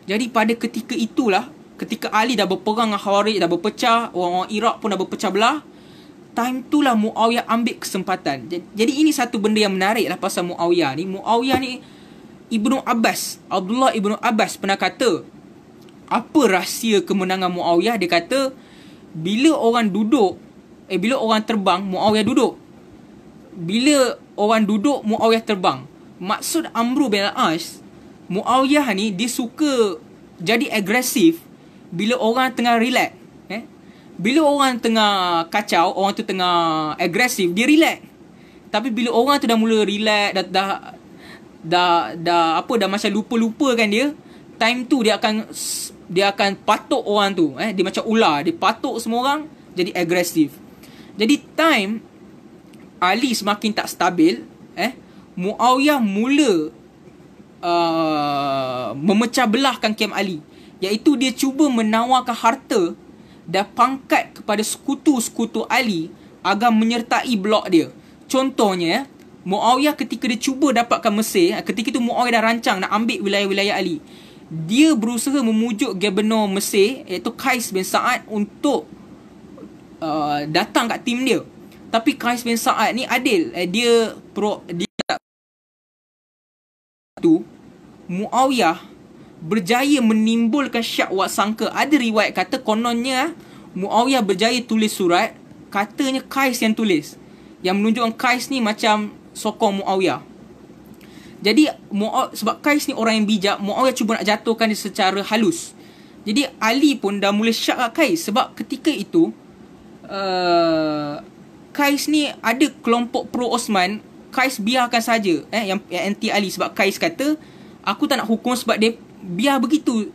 S1: Jadi pada ketika itulah ketika Ali dah berperang dengan Khawarij, dah berpecah, orang-orang Iraq pun dah berpecah belah, time tu lah Muawiyah ambil kesempatan. Jadi ini satu benda yang menarik lah pasal Muawiyah ni. Muawiyah ni, Abdullah Ibnu Abbas pernah kata, apa rahsia kemenangan Muawiyah? Dia kata, bila orang terbang, Muawiyah duduk. Bila orang duduk, Muawiyah terbang. Maksud Amru bin al-As, Muawiyah ni dia suka jadi agresif bila orang tengah relax. Bila orang tengah kacau, orang tu tengah agresif, dia relax. Tapi bila orang tu dah mula relax, dah macam lupa-lupa kan dia, time tu dia akan patuk orang tu. Dia macam ular, dia patuk semua orang, jadi agresif. Jadi time Ali semakin tak stabil, Muawiyah mula memecah belahkan kem Ali, iaitu dia cuba menawarkan harta dan pangkat kepada sekutu-sekutu Ali agar menyertai blok dia. Contohnya, Muawiyah ketika dia cuba dapatkan Mesir, ketika itu Muawiyah dah rancang nak ambil wilayah-wilayah Ali. Dia berusaha memujuk Gubernur Mesir, iaitu Qais bin Sa'ad, untuk datang kat tim dia. Tapi Qais bin Sa'ad ni adil. Dia tu Muawiyah berjaya menimbulkan syak wa sangka. Ada riwayat kata kononnya Muawiyah berjaya tulis surat, katanya Qais yang tulis, yang menunjukkan Qais ni macam sokong Muawiyah. Jadi sebab Qais ni orang yang bijak, Muawiyah cuba nak jatuhkan dia secara halus. Jadi Ali pun dah mula syak kat Qais, sebab ketika itu Qais ni ada kelompok pro Osman. Qais biarkan saja yang anti Ali, sebab Qais kata, aku tak nak hukum sebab dia biar begitu,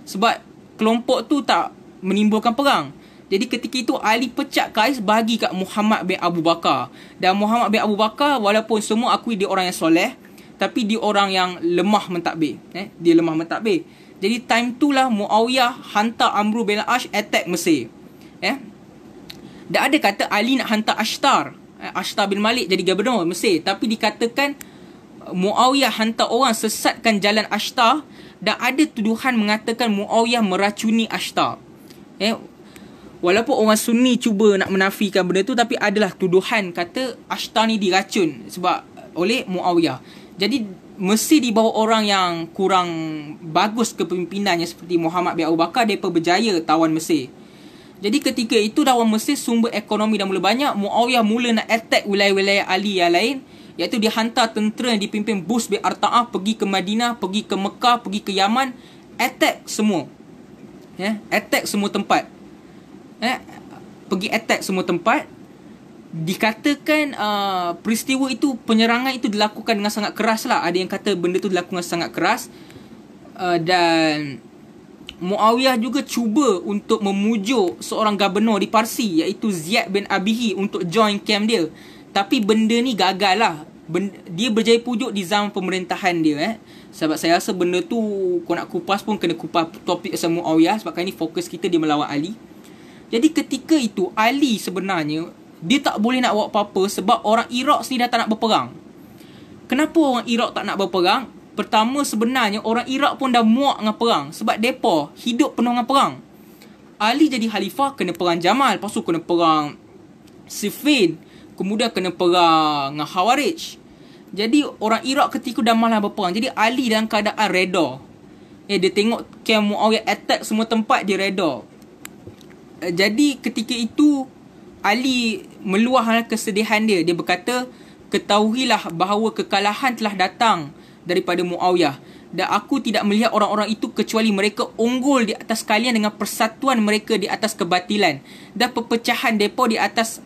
S1: sebab kelompok tu tak menimbulkan perang. Jadi ketika itu Ali pecat Qais, bagi kat Muhammad bin Abu Bakar. Dan Muhammad bin Abu Bakar, walaupun semua akui dia orang yang soleh, tapi dia orang yang lemah mentadbir. Dia lemah mentadbir. Jadi time tu lah Muawiyah hantar Amru bin al-As attack Mesir. Dan ada kata Ali nak hantar Ashtar bin Malik jadi gubernur Mesir, tapi dikatakan Muawiyah hantar orang sesatkan jalan Ashtar. Dan ada tuduhan mengatakan Muawiyah meracuni Ashtar. Walaupun orang Sunni cuba nak menafikan benda tu, tapi adalah tuduhan kata Ashtar ni diracun oleh Muawiyah. Jadi mesti di bawah orang yang kurang bagus kepemimpinannya seperti Muhammad bin Abu Bakar, mereka berjaya tawan Mesir. Jadi ketika itu tawan Mesir sumber ekonomi dah mula banyak. Muawiyah mula nak attack wilayah-wilayah Ali yang lain, iaitu dia hantar tentera yang dipimpin Bus bin Arta'ah pergi ke Madinah, pergi ke Mekah, pergi ke Yaman, attack semua. Attack semua tempat. Pergi attack semua tempat. Dikatakan peristiwa itu, penyerangan itu dilakukan dengan sangat keras lah. Ada yang kata benda tu dilakukan sangat keras. Dan Muawiyah juga cuba untuk memujuk seorang gubernur di Parsi, iaitu Ziyad bin Abihi, untuk join camp dia. Tapi benda ni gagal lah. Dia berjaya pujuk di zaman pemerintahan dia. Sebab saya rasa benda tu, kau nak kupas pun kena kupas topik asal Muawiyah, sebab kali ni fokus kita dia melawan Ali. Jadi ketika itu Ali sebenarnya dia tak boleh nak buat apa-apa, sebab orang Iraq sendiri dah tak nak berperang. Kenapa orang Iraq tak nak berperang? Pertama, sebenarnya orang Iraq pun dah muak dengan perang, sebab mereka hidup penuh dengan perang. Ali jadi khalifah, kena perang Jamal, lepas tu kena perang Siffin, kemudian kena perang dengan Khawarij. Jadi orang Iraq ketika dah malah berperang. Jadi Ali dalam keadaan reda. Dia tengok camp Muawiyah attack semua tempat, dia reda. Jadi ketika itu Ali meluahkan kesedihan dia. Dia berkata, ketahuilah bahawa kekalahan telah datang daripada Muawiyah, dan aku tidak melihat orang-orang itu kecuali mereka unggul di atas kalian dengan persatuan mereka di atas kebatilan, dan perpecahan depa di atas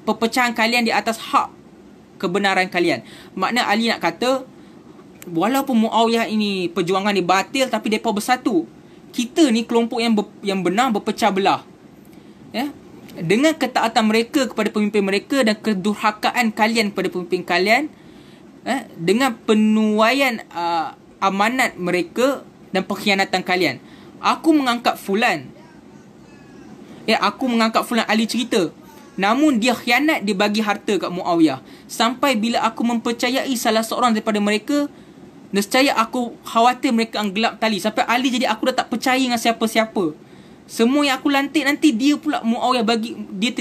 S1: perpecahan kalian di atas hak kebenaran kalian. Makna Ali nak kata, walaupun Muawiyah ini perjuangan dia batil, tapi depa bersatu. Kita ni kelompok yang benar berpecah belah. Dengan ketaatan mereka kepada pemimpin mereka dan kedurhakaan kalian kepada pemimpin kalian, dengan penuaian amanat mereka dan pengkhianatan kalian, aku mengangkat fulan. Aku mengangkat fulan. Ali cerita, namun dia khianat, dia bagi harta kat Muawiyah. Sampai bila aku mempercayai salah seorang daripada mereka, nescaya aku khawatir mereka akan gelap tali. Sampai Ali jadi aku dah tak percaya dengan siapa-siapa. Semua yang aku lantik nanti dia pula Muawiyah bagi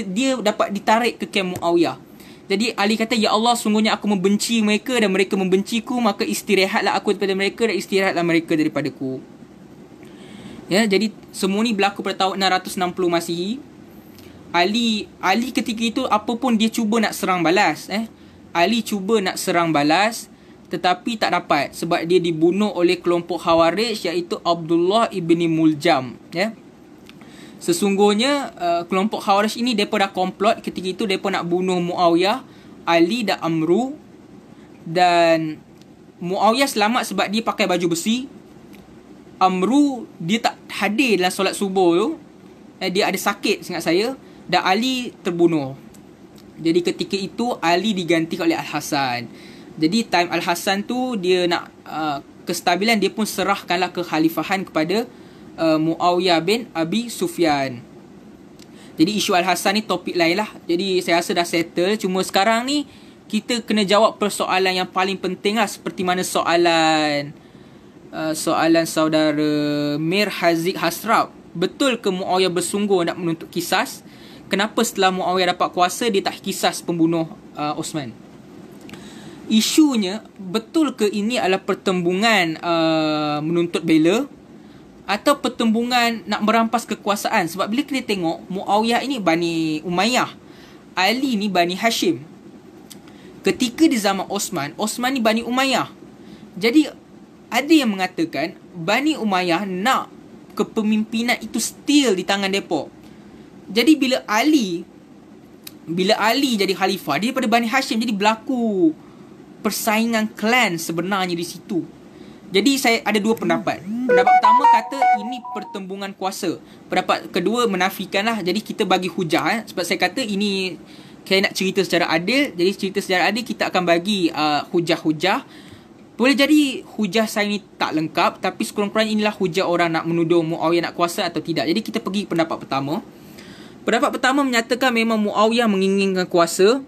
S1: dia dapat ditarik ke kem Muawiyah. Jadi Ali kata, ya Allah, sungguhnya aku membenci mereka dan mereka membenciku, maka istirahatlah aku daripada mereka dan istirahatlah mereka daripadaku. Ya, jadi semua ni berlaku pada tahun 660 Masihi. Ali ketika itu apa pun dia cuba nak serang balas, Ali cuba nak serang balas tetapi tak dapat sebab dia dibunuh oleh kelompok Khawarij iaitu Abdullah ibni Muljam, ya. Sesungguhnya kelompok Khawarij ini depa dah komplot ketika itu, depa nak bunuh Muawiyah, Ali dan Amru. Dan Muawiyah selamat sebab dia pakai baju besi. Amru dia tak hadir dalam solat subuh tu. Dia ada sakit seingat saya. Dan Ali terbunuh. Jadi ketika itu Ali diganti oleh Al-Hasan. Jadi time Al-Hasan tu dia nak kestabilan, dia pun serahkanlah kekhalifahan kepada Muawiyah bin Abi Sufyan. Jadi isu Al-Hasan ni topik lain lah. Jadi saya rasa dah settle. Cuma sekarang ni kita kena jawab persoalan yang paling penting lah. Seperti mana soalan saudara Mir Haziq Hasrab. Betul ke Muawiyah bersungguh nak menuntut kisas? Kenapa setelah Muawiyah dapat kuasa dia tak kisas pembunuh Osman? Isunya, betul ke ini adalah pertembungan menuntut bela atau pertembungan nak merampas kekuasaan? Sebab bila kita tengok Muawiyah ini Bani Umayyah, Ali ni Bani Hashim. Ketika di zaman Osman ni Bani Umayyah. Jadi ada yang mengatakan Bani Umayyah nak kepemimpinan itu still di tangan depa. Jadi bila Ali jadi khalifah, dia daripada Bani Hashim, jadi berlaku persaingan klan sebenarnya di situ. Jadi saya ada dua pendapat. Pendapat pertama kata ini pertembungan kuasa. Pendapat kedua menafikanlah. Jadi kita bagi hujah. Sebab saya kata ini saya nak cerita secara adil. Jadi cerita secara adil kita akan bagi hujah-hujah. Boleh jadi hujah saya ni tak lengkap, tapi sekurang-kurangnya inilah hujah orang nak menuduh Muawiyah nak kuasa atau tidak. Jadi kita pergi pendapat pertama. Pendapat pertama menyatakan memang Muawiyah menginginkan kuasa.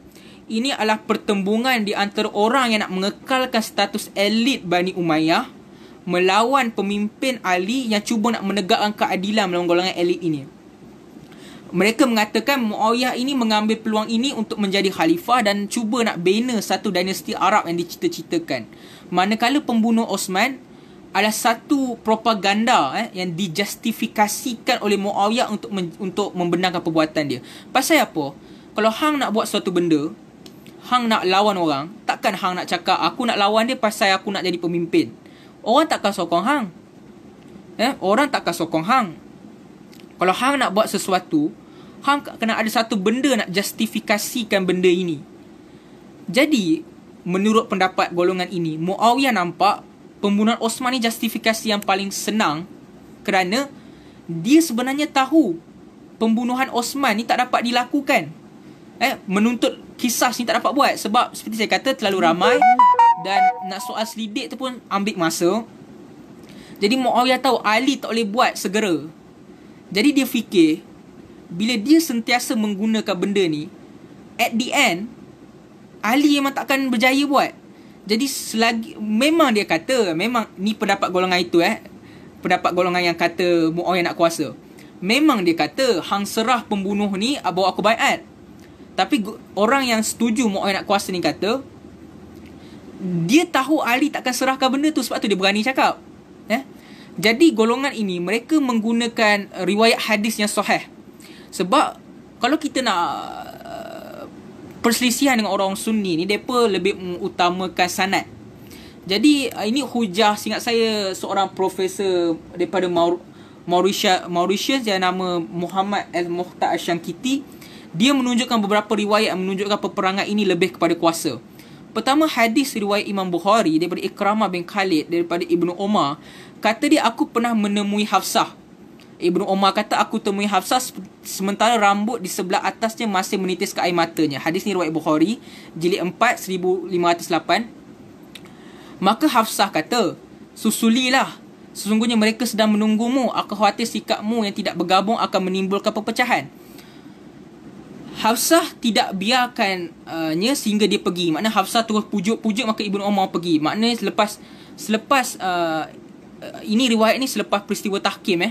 S1: Ini adalah pertembungan di antara orang yang nak mengekalkan status elit Bani Umayyah melawan pemimpin Ali yang cuba nak menegakkan keadilan melawan golongan elit ini. Mereka mengatakan Muawiyah ini mengambil peluang ini untuk menjadi khalifah dan cuba nak bina satu dinasti Arab yang dicita-citakan. Manakala pembunuh Osman adalah satu propaganda yang dijustifikasikan oleh Muawiyah untuk membenarkan perbuatan dia. Pasal apa? Kalau hang nak buat suatu benda, hang nak lawan orang, takkan hang nak cakap aku nak lawan dia pasal aku nak jadi pemimpin. Orang takkan sokong hang. Orang takkan sokong hang. Kalau hang nak buat sesuatu, hang kena ada satu benda nak justifikasikan benda ini. Jadi, menurut pendapat golongan ini, Muawiyah nampak pembunuhan Osman ni justifikasi yang paling senang kerana dia sebenarnya tahu pembunuhan Osman ni tak dapat dilakukan. Menuntut kisah ni tak dapat buat sebab seperti saya kata terlalu ramai dan nak soal selidik tu pun ambil masa. Jadi Muawiyah tahu Ali tak boleh buat segera. Jadi dia fikir bila dia sentiasa menggunakan benda ni, at the end Ali memang takkan berjaya buat. Jadi selagi memang dia kata, memang ni pendapat golongan itu pendapat golongan yang kata Muawiyah nak kuasa. Memang dia kata hang serah pembunuh ni bawa aku baiat. Tapi orang yang setuju Muawiyah nak kuasa ni kata dia tahu Ali takkan serahkan benda tu, sebab tu dia berani cakap. Jadi golongan ini mereka menggunakan riwayat hadis yang sahih. Sebab kalau kita nak perselisihan dengan orang Sunni ni, mereka lebih mengutamakan sanad. Jadi ini hujah seingat saya seorang profesor daripada Mauritius yang nama Muhammad Al-Muhtar Al-Shankiti. Dia menunjukkan beberapa riwayat yang menunjukkan peperangan ini lebih kepada kuasa. Pertama, hadis riwayat Imam Bukhari daripada Ikramah bin Khalid daripada Ibnu Umar. Kata dia, aku pernah menemui Hafsah. Ibnu Umar kata, aku temui Hafsah sementara rambut di sebelah atasnya masih menitiskan air matanya. Hadis ni riwayat Bukhari, jilid 4, 1508. Maka Hafsah kata, susulilah. Sesungguhnya mereka sedang menunggumu. Aku khawatir sikapmu yang tidak bergabung akan menimbulkan perpecahan. Hafsah tidak biarkannya sehingga dia pergi. Maknanya Hafsah terus pujuk-pujuk, maka Ibnu Umar pergi. Maknanya selepas ini riwayat ni selepas peristiwa tahkim.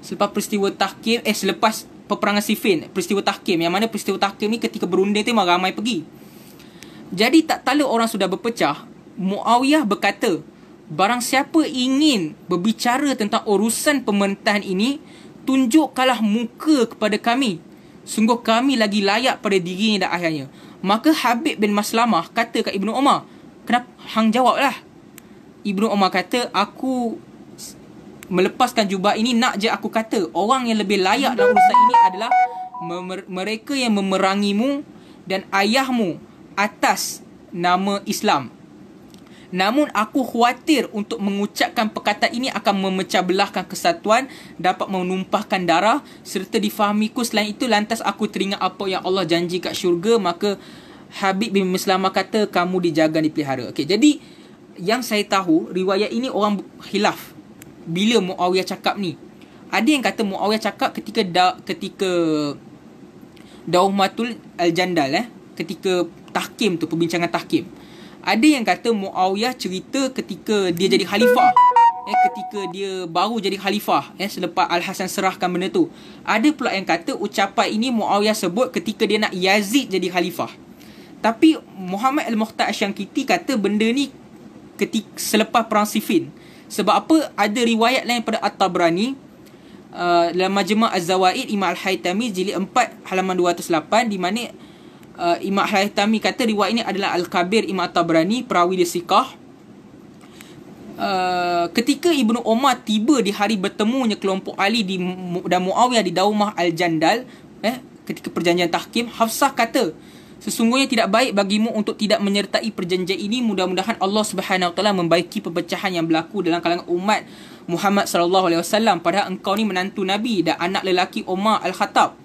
S1: Selepas peristiwa Tahkim, selepas peperangan Siffin, peristiwa Tahkim, yang mana peristiwa Tahkim ni ketika berunding tu memang ramai pergi. Jadi tak kala orang sudah berpecah, Muawiyah berkata, barang siapa ingin berbicara tentang urusan pemerintahan ini, tunjukkanlah muka kepada kami. Sungguh kami lagi layak pada dirinya dan ayahnya. Maka Habib bin Maslamah kata kat Ibnu Umar, kenapa? Hang jawablah. Ibnu Umar kata, aku melepaskan jubah ini, nak je aku kata, orang yang lebih layak dalam urusan ini adalah mereka yang memerangimu dan ayahmu atas nama Islam. Namun aku khawatir untuk mengucapkan perkataan ini akan memecah belahkan kesatuan, dapat menumpahkan darah, serta difahamiku selain itu lantas aku teringat apa yang Allah janji kat syurga. Maka Habib bin Maslamah kata, kamu dijaga, dipelihara. Okey, jadi yang saya tahu, riwayat ini orang khilaf bila Muawiyah cakap ni. Ada yang kata Muawiyah cakap ketika Daumatul Al-Jandal, ketika Tahkim tu, perbincangan Tahkim. Ada yang kata Muawiyah cerita ketika dia jadi khalifah, ketika dia baru jadi khalifah, selepas Al-Hasan serahkan benda tu. Ada pula yang kata ucapan ini Muawiyah sebut ketika dia nak Yazid jadi khalifah. Tapi Muhammad Al-Mukhtar Asy-Syankiti kata benda ni ketika selepas perang Siffin. Sebab apa? Ada riwayat lain pada At-Tabrani, dalam Majma' Az-Zawaid Imam Al-Haytami jilid 4 halaman 208, di mana Imam Al-Haytami kata riwayat ini adalah Al-Kabir Imam At-Tabrani, perawi dia siqah. Ketika Ibnu Umar tiba di hari bertemunya kelompok Ali dan Muawiyah di Daumah Al-Jandal, ketika perjanjian Tahkim, Hafsah kata, sesungguhnya tidak baik bagimu untuk tidak menyertai perjanjian ini. Mudah-mudahan Allah Subhanahu Wa Taala membaiki perpecahan yang berlaku dalam kalangan umat Muhammad sallallahu alaihi wasallam, padahal engkau ni menantu Nabi dan anak lelaki Umar Al-Khattab.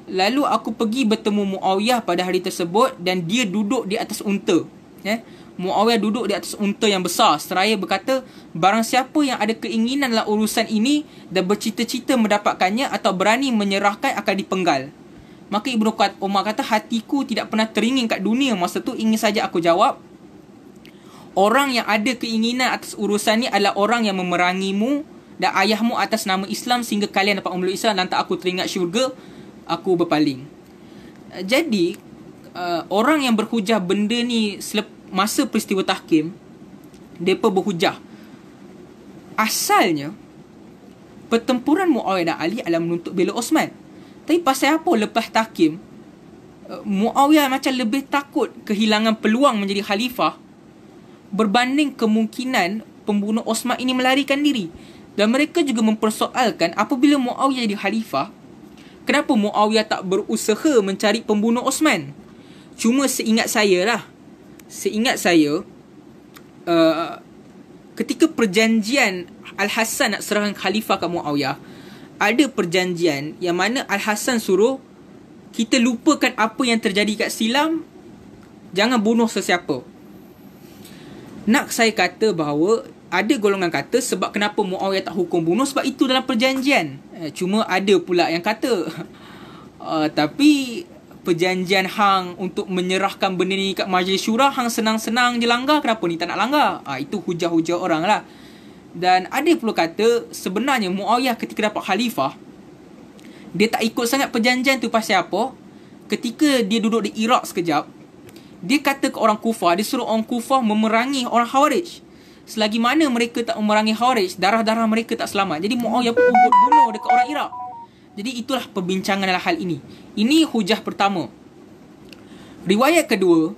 S1: Lalu aku pergi bertemu Muawiyah pada hari tersebut dan dia duduk di atas unta. Muawiyah duduk di atas unta yang besar seraya berkata, barang siapa yang ada keinginan dalam urusan ini dan bercita-cita mendapatkannya atau berani menyerahkan akan dipenggal. Maka Ibnu Umar kata, hatiku tidak pernah teringin kat dunia masa tu, ingin saja aku jawab, orang yang ada keinginan atas urusan ni adalah orang yang memerangimu dan ayahmu atas nama Islam sehingga kalian dapat memeluk Islam, lantas aku teringat syurga, aku berpaling. Jadi orang yang berhujah benda ni masa peristiwa Tahkim, mereka berhujah asalnya pertempuran Muawiyah dan Ali adalah menuntut bela Osman. Tapi pasal apa lepas Tahkim, Muawiyah macam lebih takut kehilangan peluang menjadi khalifah berbanding kemungkinan pembunuh Osman ini melarikan diri. Dan mereka juga mempersoalkan, apabila Muawiyah jadi khalifah, kenapa Muawiyah tak berusaha mencari pembunuh Osman? Cuma seingat saya, ketika perjanjian Al-Hasan nak serahkan khalifah ke Muawiyah, ada perjanjian yang mana Al-Hasan suruh kita lupakan apa yang terjadi kat silam, jangan bunuh sesiapa. Nak saya kata bahawa ada golongan kata sebab kenapa Muawiyah tak hukum bunuh, sebab itu dalam perjanjian. Cuma ada pula yang kata tapi perjanjian hang untuk menyerahkan benda ni kat Majlis Syura, hang senang-senang je langgar, kenapa ni tak nak langgar? Itu hujah-hujah orang lah. Dan ada pula kata sebenarnya Muawiyah ketika dapat khalifah, dia tak ikut sangat perjanjian tu. Pasal apa? Ketika dia duduk di Iraq sekejap, dia kata ke orang Kufah, dia suruh orang Kufah memerangi orang Khawarij. Selagi mana mereka tak memerangi Khawarij, darah-darah mereka tak selamat. Jadi Muawiyah pun bunuh dekat orang Iraq. Jadi itulah perbincangan dalam hal ini. Ini hujah pertama. Riwayat kedua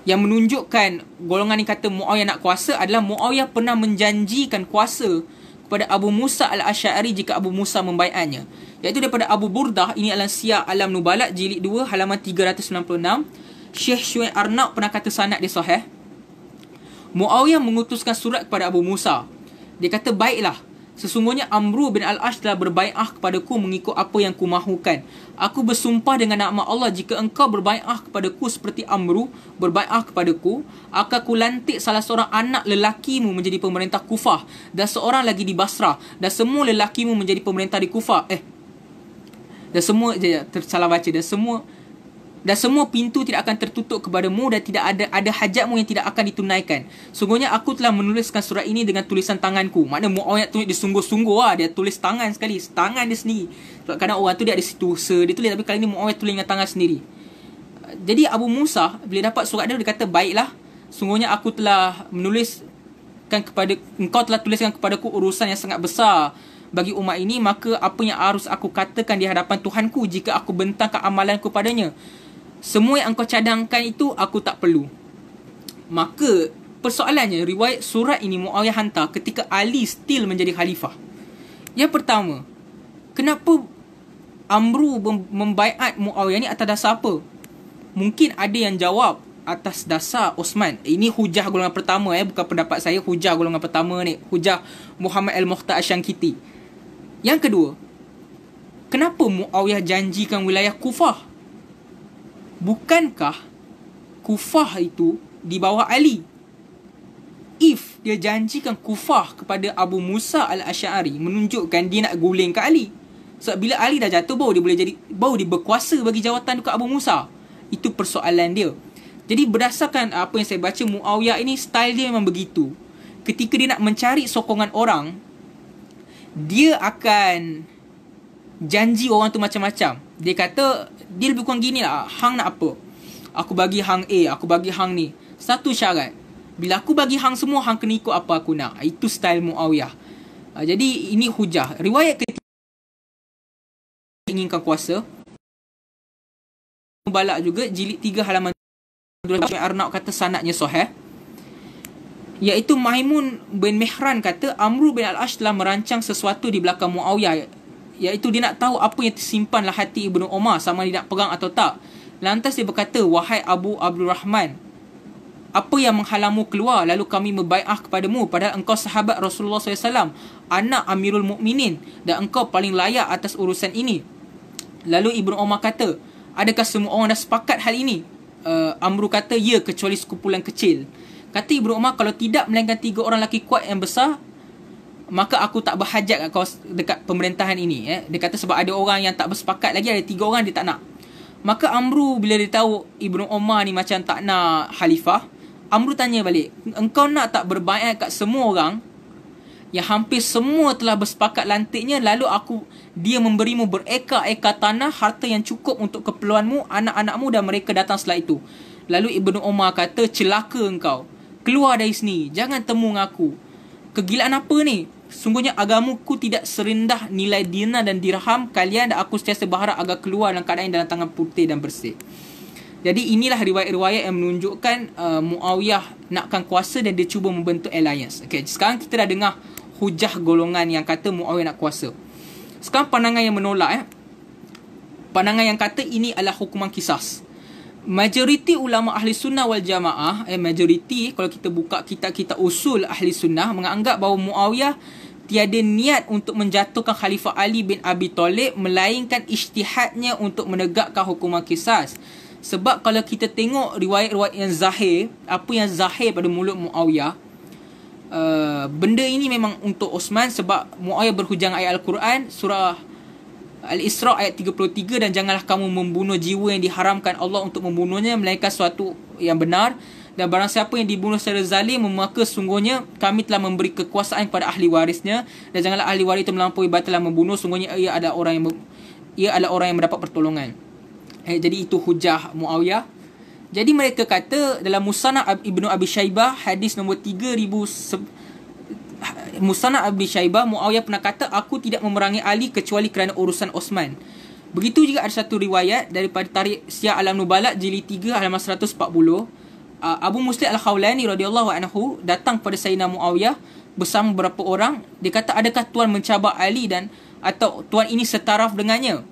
S1: yang menunjukkan golongan ni kata Muawiyah nak kuasa adalah Muawiyah pernah menjanjikan kuasa kepada Abu Musa Al-Asy'ari jika Abu Musa membaiatnya. Iaitu daripada Abu Burdah, ini adalah Syiar Alam Nubalat jilid 2 halaman 396. Syekh Syuaib Arnaud pernah kata sanad dia sahih. Muawiyah mengutuskan surat kepada Abu Musa. Dia kata, baiklah, sesungguhnya Amru bin Al-Ash telah berbai'ah kepadaku mengikut apa yang ku mahukan. Aku bersumpah dengan nama Allah, jika engkau berbai'ah kepadaku seperti Amru berbai'ah kepadaku, akan ku lantik salah seorang anak lelakimu menjadi pemerintah Kufah dan seorang lagi di Basrah, dan semua lelakimu menjadi pemerintah di Kufah. Dan semua, salah baca, dan semua dan semua pintu tidak akan tertutup kepadamu dan tidak ada hajatmu yang tidak akan ditunaikan. Sungguhnya aku telah menuliskan surat ini dengan tulisan tanganku. Maknanya Muawiyah tulis dia sungguh-sungguh lah. Dia tulis tangan sekali. Tangan dia sendiri. Kadang orang tu dia ada situasi dia tulis, tapi kali ni Muawiyah tulis dengan tangan sendiri. Jadi Abu Musa bila dapat surat dia kata, baiklah, sungguhnya aku telah menuliskan kepada engkau, telah tuliskan kepadaku urusan yang sangat besar bagi umat ini, maka apa yang harus aku katakan di hadapan Tuhanku jika aku bentangkan amalanku padanya? Semua yang engkau cadangkan itu aku tak perlu. Maka persoalannya, riwayat surat ini Muawiyah hantar ketika Ali still menjadi khalifah. Yang pertama, kenapa Amru membaiat Muawiyah ni atas dasar apa? Mungkin ada yang jawab atas dasar Osman. Ini hujah golongan pertama, bukan pendapat saya. Hujah golongan pertama ni, hujah Muhammad Al-Mukhtar Asy-Syankiti. Yang kedua, kenapa Muawiyah janjikan wilayah Kufah? Bukankah Kufah itu di bawah Ali? If dia janjikan Kufah kepada Abu Musa Al-Asy'ari, menunjukkan dia nak gulingkan Ali. Sebab bila Ali dah jatuh, baru dia berkuasa bagi jawatan dekat Abu Musa. Itu persoalan dia. Jadi berdasarkan apa yang saya baca, Muawiyah ini style dia memang begitu. Ketika dia nak mencari sokongan orang, dia akan janji orang tu macam-macam. Dia kata, dia lebih kurang gini lah, hang nak apa? Aku bagi hang A, aku bagi hang ni. Satu syarat, bila aku bagi hang semua, hang kena ikut apa aku nak. Itu style Muawiyah. Jadi ini hujah. Riwayat ketiga, inginkan kuasa. Mubalak juga, jilid 3 halaman 2. Arnaud kata sanadnya sahih. Iaitu Maimun bin Mihran kata, Amru bin Al-Ash telah merancang sesuatu di belakang Muawiyah, iaitu dia nak tahu apa yang tersimpanlah hati Ibnu Umar, sama dia nak pegang atau tak. Lantas dia berkata, wahai Abu Abdul Rahman, apa yang menghalangmu keluar lalu kami membai'ah kepadamu, padahal engkau sahabat Rasulullah SAW, anak Amirul Mukminin, dan engkau paling layak atas urusan ini. Lalu Ibnu Umar kata, adakah semua orang dah sepakat hal ini? Amru kata, ya, kecuali sekumpulan kecil. Kata Ibnu Umar, kalau tidak melainkan 3 orang lelaki kuat yang besar, maka aku tak berhajat dekat pemerintahan ini. Dia kata sebab ada orang yang tak bersepakat lagi, ada 3 orang dia tak nak. Maka Amru bila dia tahu Ibnu Umar ni macam tak nak khalifah, Amru tanya balik, engkau nak tak berbaiat kat semua orang yang hampir semua telah bersepakat lantiknya, lalu dia memberimu berekar-ekar tanah, harta yang cukup untuk keperluanmu, anak-anakmu dan mereka datang setelah itu. Lalu Ibnu Umar kata, celaka engkau, keluar dari sini, jangan temu aku. Kegilaan apa ni? Sungguhnya agamaku tidak serendah nilai dinar dan dirham kalian, dan aku sentiasa berharap agar keluar dalam keadaan dalam tangan putih dan bersih. Jadi inilah riwayat-riwayat yang menunjukkan Muawiyah nakkan kuasa dan dia cuba membentuk alliance. Okay, sekarang kita dah dengar hujah golongan yang kata Muawiyah nak kuasa. Sekarang pandangan yang menolak. Pandangan yang kata ini adalah hukuman kisas. Majoriti ulama ahli sunnah wal jamaah, majoriti kalau kita buka kitab-kitab usul ahli sunnah, menganggap bahawa Muawiyah tiada niat untuk menjatuhkan Khalifah Ali bin Abi Talib, melainkan ijtihadnya untuk menegakkan hukuman kisas. Sebab kalau kita tengok riwayat-riwayat yang zahir, apa yang zahir pada mulut Muawiyah, benda ini memang untuk Osman, sebab Muawiyah berhujang ayat Al-Quran, surah Al-Isra ayat 33, dan janganlah kamu membunuh jiwa yang diharamkan Allah untuk membunuhnya, melainkan suatu yang benar. Dan barang siapa yang dibunuh secara zalim, maka sungguhnya kami telah memberi kekuasaan kepada ahli warisnya, dan janganlah ahli waris itu melampaui batas dalam membunuh, sungguhnya ia adalah orang yang mendapat pertolongan. Jadi itu hujah Muawiyah. Jadi mereka kata dalam Musannaf Ibnu Abi Syaibah hadis nombor 3000, Musannaf Abi Syaibah, Muawiyah pernah kata, aku tidak memerangi Ali kecuali kerana urusan Osman. Begitu juga ada satu riwayat daripada Tarikh Syiar Alam Nubala jilid 3 halaman 140. Abu Muslim Al-Khawlani radhiyallahu anhu datang kepada Sayyidina Muawiyah bersama beberapa orang. Dia kata, adakah tuan mencabar Ali atau tuan ini setaraf dengannya?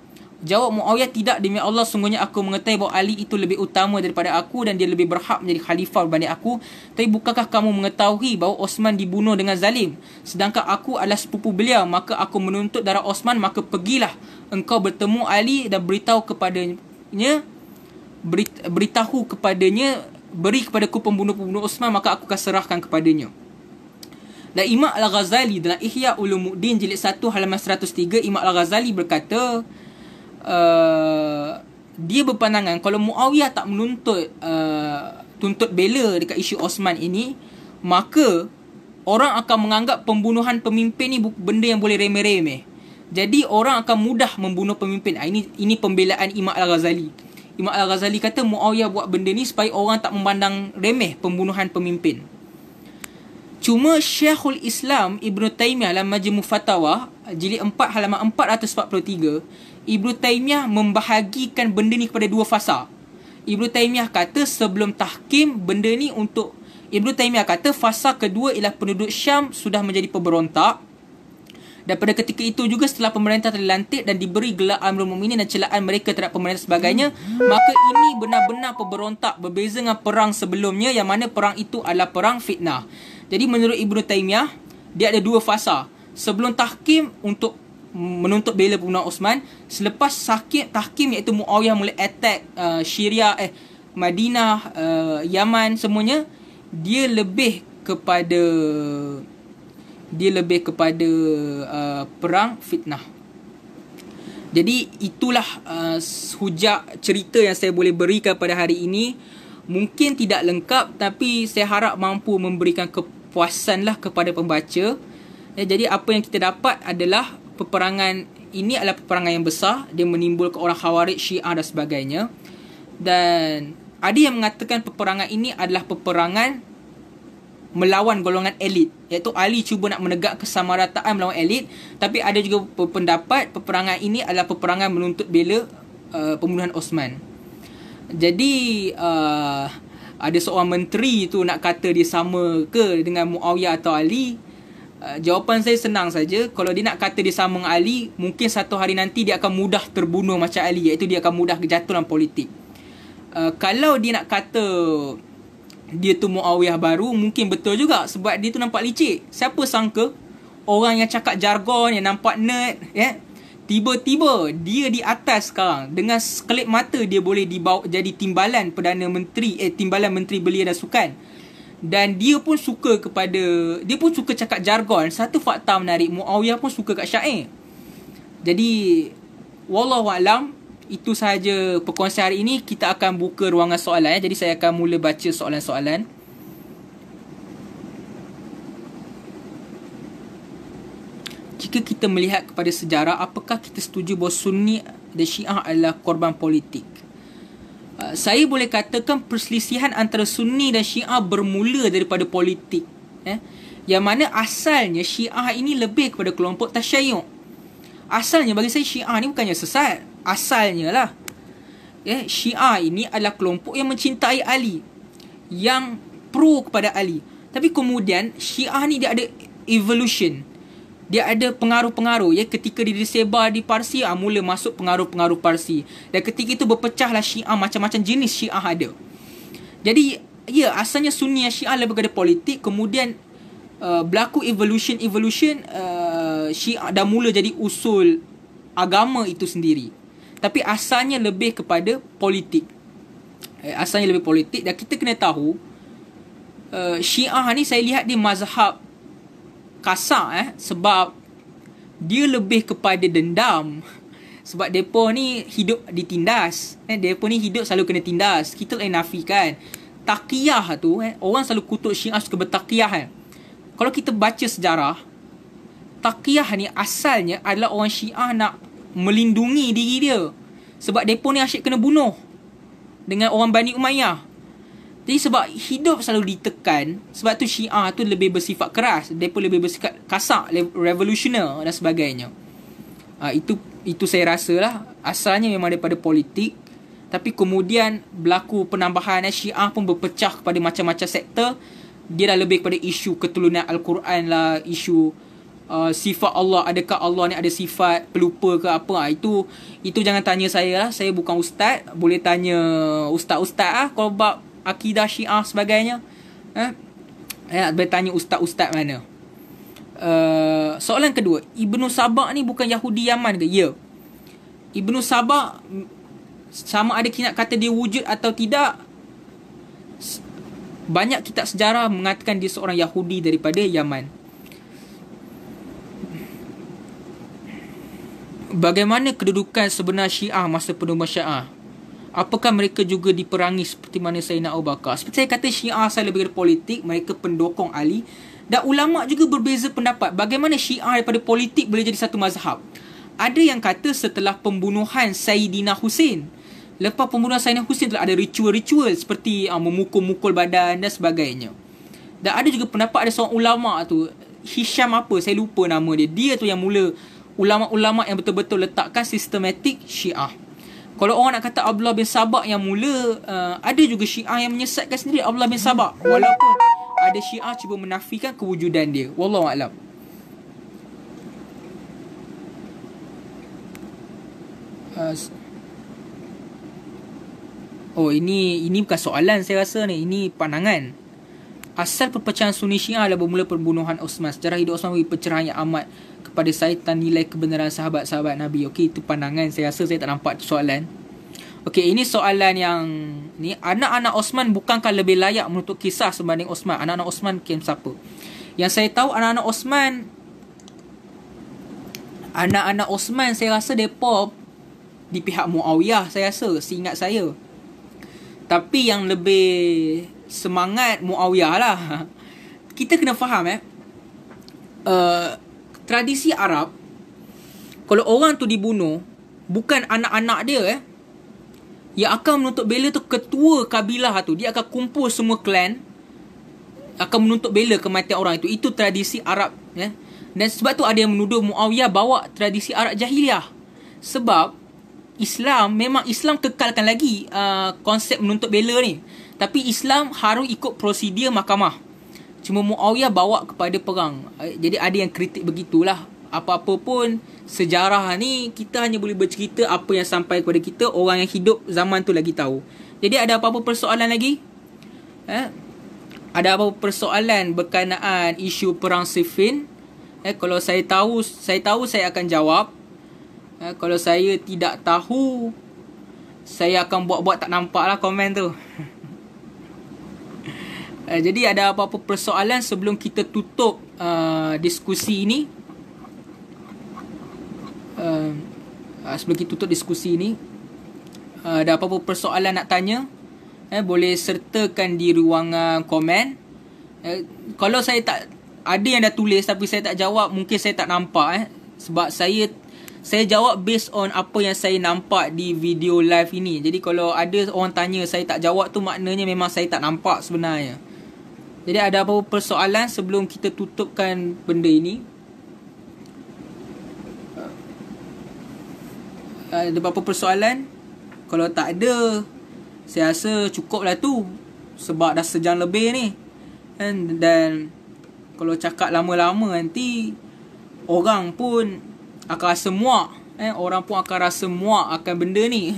S1: Jawab Muawiyah, tidak, demi Allah sungguhnya aku mengetahui bahawa Ali itu lebih utama daripada aku dan dia lebih berhak menjadi khalifah berbanding aku. Tapi bukankah kamu mengetahui bahawa Osman dibunuh dengan zalim, sedangkan aku adalah sepupu beliau? Maka aku menuntut darah Osman, maka pergilah engkau bertemu Ali dan beritahu kepadanya, beri kepadaku pembunuh-pembunuh Osman, maka aku akan serahkan kepadanya. Dan Imam Al-Ghazali dalam Ihya Ulumuddin jilid 1 halaman 103, Imam Al-Ghazali berkata, dia berpandangan kalau Muawiyah tak menuntut tuntut bela dekat isu Osman ini, maka orang akan menganggap pembunuhan pemimpin ni benda yang boleh remeh-remeh. Jadi orang akan mudah membunuh pemimpin. Ini pembelaan Imam Al-Ghazali. Imam Al-Ghazali kata Muawiyah buat benda ni supaya orang tak memandang remeh pembunuhan pemimpin. Cuma Syekhul Islam Ibn Taymiyah dalam Majmu' Fatawa jilid 4 halaman 443, Ibn Taymiyah membahagikan benda ni kepada dua fasa. Ibn Taymiyah kata sebelum tahkim, benda ni untuk Ibn Taymiyah kata fasa kedua ialah penduduk Syam sudah menjadi pemberontak. Dan pada ketika itu juga setelah pemerintah terlantik dan diberi gelar Amirul Mukminin dan celaan mereka terhadap pemerintah sebagainya, maka ini benar-benar pemberontak, berbeza dengan perang sebelumnya yang mana perang itu adalah perang fitnah. Jadi menurut Ibn Taymiyah, dia ada dua fasa. Sebelum tahkim untuk menuntut bela pembunuhan Osman, selepas tahkim iaitu Muawiyah mula attack Syria, Madinah, Yaman semuanya, dia lebih kepada perang fitnah. Jadi itulah hujah cerita yang saya boleh berikan pada hari ini. Mungkin tidak lengkap, tapi saya harap mampu memberikan kepuasan lah kepada pembaca. Jadi apa yang kita dapat adalah peperangan ini adalah peperangan yang besar. Dia menimbulkan orang Khawarij, Syiah dan sebagainya. Dan ada yang mengatakan peperangan ini adalah peperangan melawan golongan elit, iaitu Ali cuba nak menegak kesamarataan melawan elit. Tapi ada juga pendapat peperangan ini adalah peperangan menuntut bela pembunuhan Osman. Jadi ada seorang menteri tu nak kata dia sama ke dengan Muawiyah atau Ali. Jawapan saya senang saja. Kalau dia nak kata dia sama dengan Ali, mungkin satu hari nanti dia akan mudah terbunuh macam Ali, iaitu dia akan mudah jatuh dalam politik. Kalau dia nak kata dia tu Muawiyah baru, mungkin betul juga sebab dia tu nampak licik. Siapa sangka orang yang cakap jargon, yang nampak nerd, tiba-tiba dia di atas sekarang. Dengan sekelip mata dia boleh dibawa jadi timbalan Perdana Menteri, timbalan Menteri Belia dan Sukan. Dan dia pun suka cakap jargon. Satu fakta menarik, Muawiyah pun suka kat syair. Jadi wallahualam, itu sahaja perkongsian hari ini. Kita akan buka ruangan soalan. Jadi saya akan mula baca soalan-soalan. Jika kita melihat kepada sejarah, apakah kita setuju bahawa Sunni dan Syiah adalah korban politik? Saya boleh katakan perselisihan antara Sunni dan Syiah bermula daripada politik. Yang mana asalnya Syiah ini lebih kepada kelompok tasyayyuh. Asalnya bagi saya Syiah ni bukannya sesat. Asalnya lah, Syiah ini adalah kelompok yang mencintai Ali, yang pro kepada Ali. Tapi kemudian Syiah ni dia ada evolution. Dia ada pengaruh-pengaruh. Ketika dia disebar di Parsi, mula masuk pengaruh-pengaruh Parsi. Dan ketika itu berpecahlah Syiah, macam-macam jenis Syiah ada. Jadi asalnya Sunni Syiah lebih kepada politik. Kemudian berlaku evolution Syiah dah mula jadi usul agama itu sendiri. Tapi asalnya lebih kepada politik. Asalnya lebih politik. Dan kita kena tahu Syiah ni saya lihat dia mazhab kasar, sebab dia lebih kepada dendam. Sebab mereka ni hidup ditindas, mereka ni hidup selalu kena tindas. Kita tak nafikan taqiyah tu, orang selalu kutuk Syiah suka bertaqiyah. Kalau kita baca sejarah, taqiyah ni asalnya adalah orang Syiah nak melindungi diri dia. Sebab mereka ni asyik kena bunuh dengan orang Bani Umayyah. Jadi sebab hidup selalu ditekan, sebab tu Syiah tu lebih bersifat keras, mereka lebih bersifat kasar, revolusioner dan sebagainya. Itu saya rasa lah asalnya memang daripada politik. Tapi kemudian berlaku penambahan, Syiah pun berpecah kepada macam-macam sektor. Dia dah lebih kepada isu keturunan Al-Quran lah, isu sifat Allah, adakah Allah ni ada sifat pelupa ke apa. Itu jangan tanya saya lah, saya bukan ustaz. Boleh tanya ustaz-ustaz lah kalau bab akidah Syiah sebagainya. Boleh tanya ustaz-ustaz mana. Soalan kedua, Ibnu Sabah ni bukan Yahudi Yaman ke? Ya, Ibnu Sabah sama ada kita nak kata dia wujud atau tidak, banyak kitab sejarah mengatakan dia seorang Yahudi daripada Yaman. Bagaimana kedudukan sebenar Syiah masa penubuhan Syiah? Apakah mereka juga diperangi seperti mana Sayyidina Abu Bakar? Seperti saya kata, Syiah asal daripada politik, mereka pendukung Ali. Dan ulama' juga berbeza pendapat. Bagaimana Syiah daripada politik boleh jadi satu mazhab? Ada yang kata setelah pembunuhan Sayyidina Husin. Lepas pembunuhan Sayyidina Husin telah ada ritual-ritual seperti memukul-mukul badan dan sebagainya. Dan ada juga pendapat ada seorang ulama' tu, Hisham apa, saya lupa nama dia. Dia tu yang mula ulama'-ulama' yang betul-betul letakkan sistematik Syiah. Kalau orang nak kata Abdullah bin Sabah yang mula, ada juga Syiah yang menyesatkan sendiri Abdullah bin Sabah. Walaupun ada Syiah cuba menafikan kewujudan dia. Wallahu a'lam. Oh, ini bukan soalan saya rasa ni. Ini pandangan. Asal perpecahan Sunni Syiah adalah bermula pembunuhan Osman. Sejarah hidup Osman beri pencerahan yang amat kepada saya tentang nilai kebenaran sahabat-sahabat Nabi. Okey, itu pandangan. Saya rasa saya tak nampak soalan. Okey, ini soalan yang ni, anak-anak Osman bukankah lebih layak menuntut kisah sebanding Osman? Anak-anak Osman kian siapa? Yang saya tahu anak-anak Osman saya rasa depa di pihak Muawiyah, saya rasa, seingat saya. Tapi yang lebih semangat Muawiyah lah. Kita kena faham tradisi Arab, kalau orang tu dibunuh, bukan anak-anak dia yang akan menuntut bela tu ketua kabilah tu. Dia akan kumpul semua klan, akan menuntut bela kematian orang itu. Itu tradisi Arab. Dan sebab tu ada yang menuduh Muawiyah bawa tradisi Arab jahiliah. Sebab Islam kekalkan lagi konsep menuntut bela ni. Tapi Islam harus ikut prosedur mahkamah. Cuma Muawiyah bawa kepada perang. Jadi ada yang kritik begitulah. Apa-apa pun sejarah ni, kita hanya boleh bercerita apa yang sampai kepada kita. Orang yang hidup zaman tu lagi tahu. Jadi ada apa-apa persoalan lagi? Ada apa-apa persoalan berkenaan isu perang Siffin? Kalau saya tahu saya akan jawab. Kalau saya tidak tahu, saya akan buat-buat tak nampak lah komen tu. Jadi ada apa-apa persoalan sebelum kita tutup diskusi ini? Sebelum kita tutup diskusi ini, ada apa-apa persoalan nak tanya? Boleh sertakan di ruangan komen. Kalau saya tak ada yang dah tulis tapi saya tak jawab, mungkin saya tak nampak sebab saya jawab based on apa yang saya nampak di video live ini. Jadi kalau ada orang tanya saya tak jawab tu, maknanya memang saya tak nampak sebenarnya. Jadi ada apa-apa persoalan sebelum kita tutupkan benda ini? Ada apa-apa persoalan? Kalau tak ada, saya rasa cukup lah tu. Sebab dah sejam lebih ni. Dan kalau cakap lama-lama nanti, orang pun akan rasa muak. Orang pun akan rasa muak akan benda ni.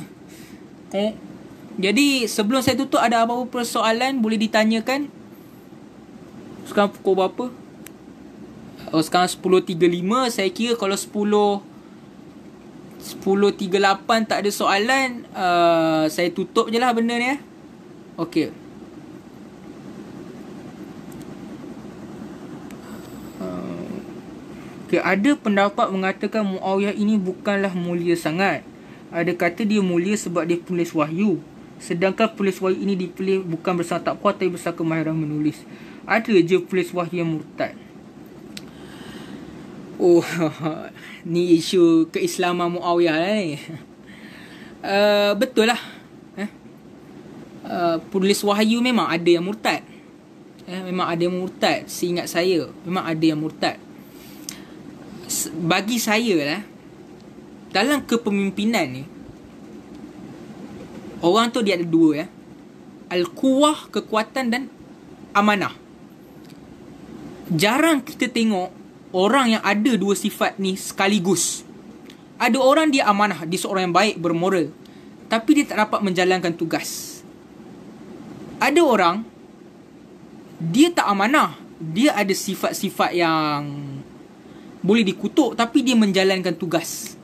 S1: Jadi sebelum saya tutup, ada apa-apa persoalan boleh ditanyakan? Sekarang pukul berapa? Sekarang 10.35. Saya kira kalau 10.38 tak ada soalan, saya tutup je lah benda ni. Okey. Okay, ada pendapat mengatakan Muawiyah ini bukanlah mulia sangat. Ada kata dia mulia sebab dia penulis wahyu. Sedangkan penulis wahyu ini dipilih bukan bersama takwa tapi bersama kemahiran menulis. Ada je penulis wahyu yang murtad. Oh, ni isu keislaman Muawiyah lah ni. Betul lah. Penulis wahyu memang ada yang murtad. Memang ada yang murtad. Seingat saya, memang ada yang murtad. Bagi saya lah, dalam kepemimpinan ni, orang tu dia ada dua Al-Quwah, kekuatan, dan amanah. Jarang kita tengok orang yang ada dua sifat ni sekaligus. Ada orang dia amanah, dia seorang yang baik, bermoral, tapi dia tak dapat menjalankan tugas. Ada orang dia tak amanah, dia ada sifat-sifat yang boleh dikutuk tapi dia menjalankan tugas.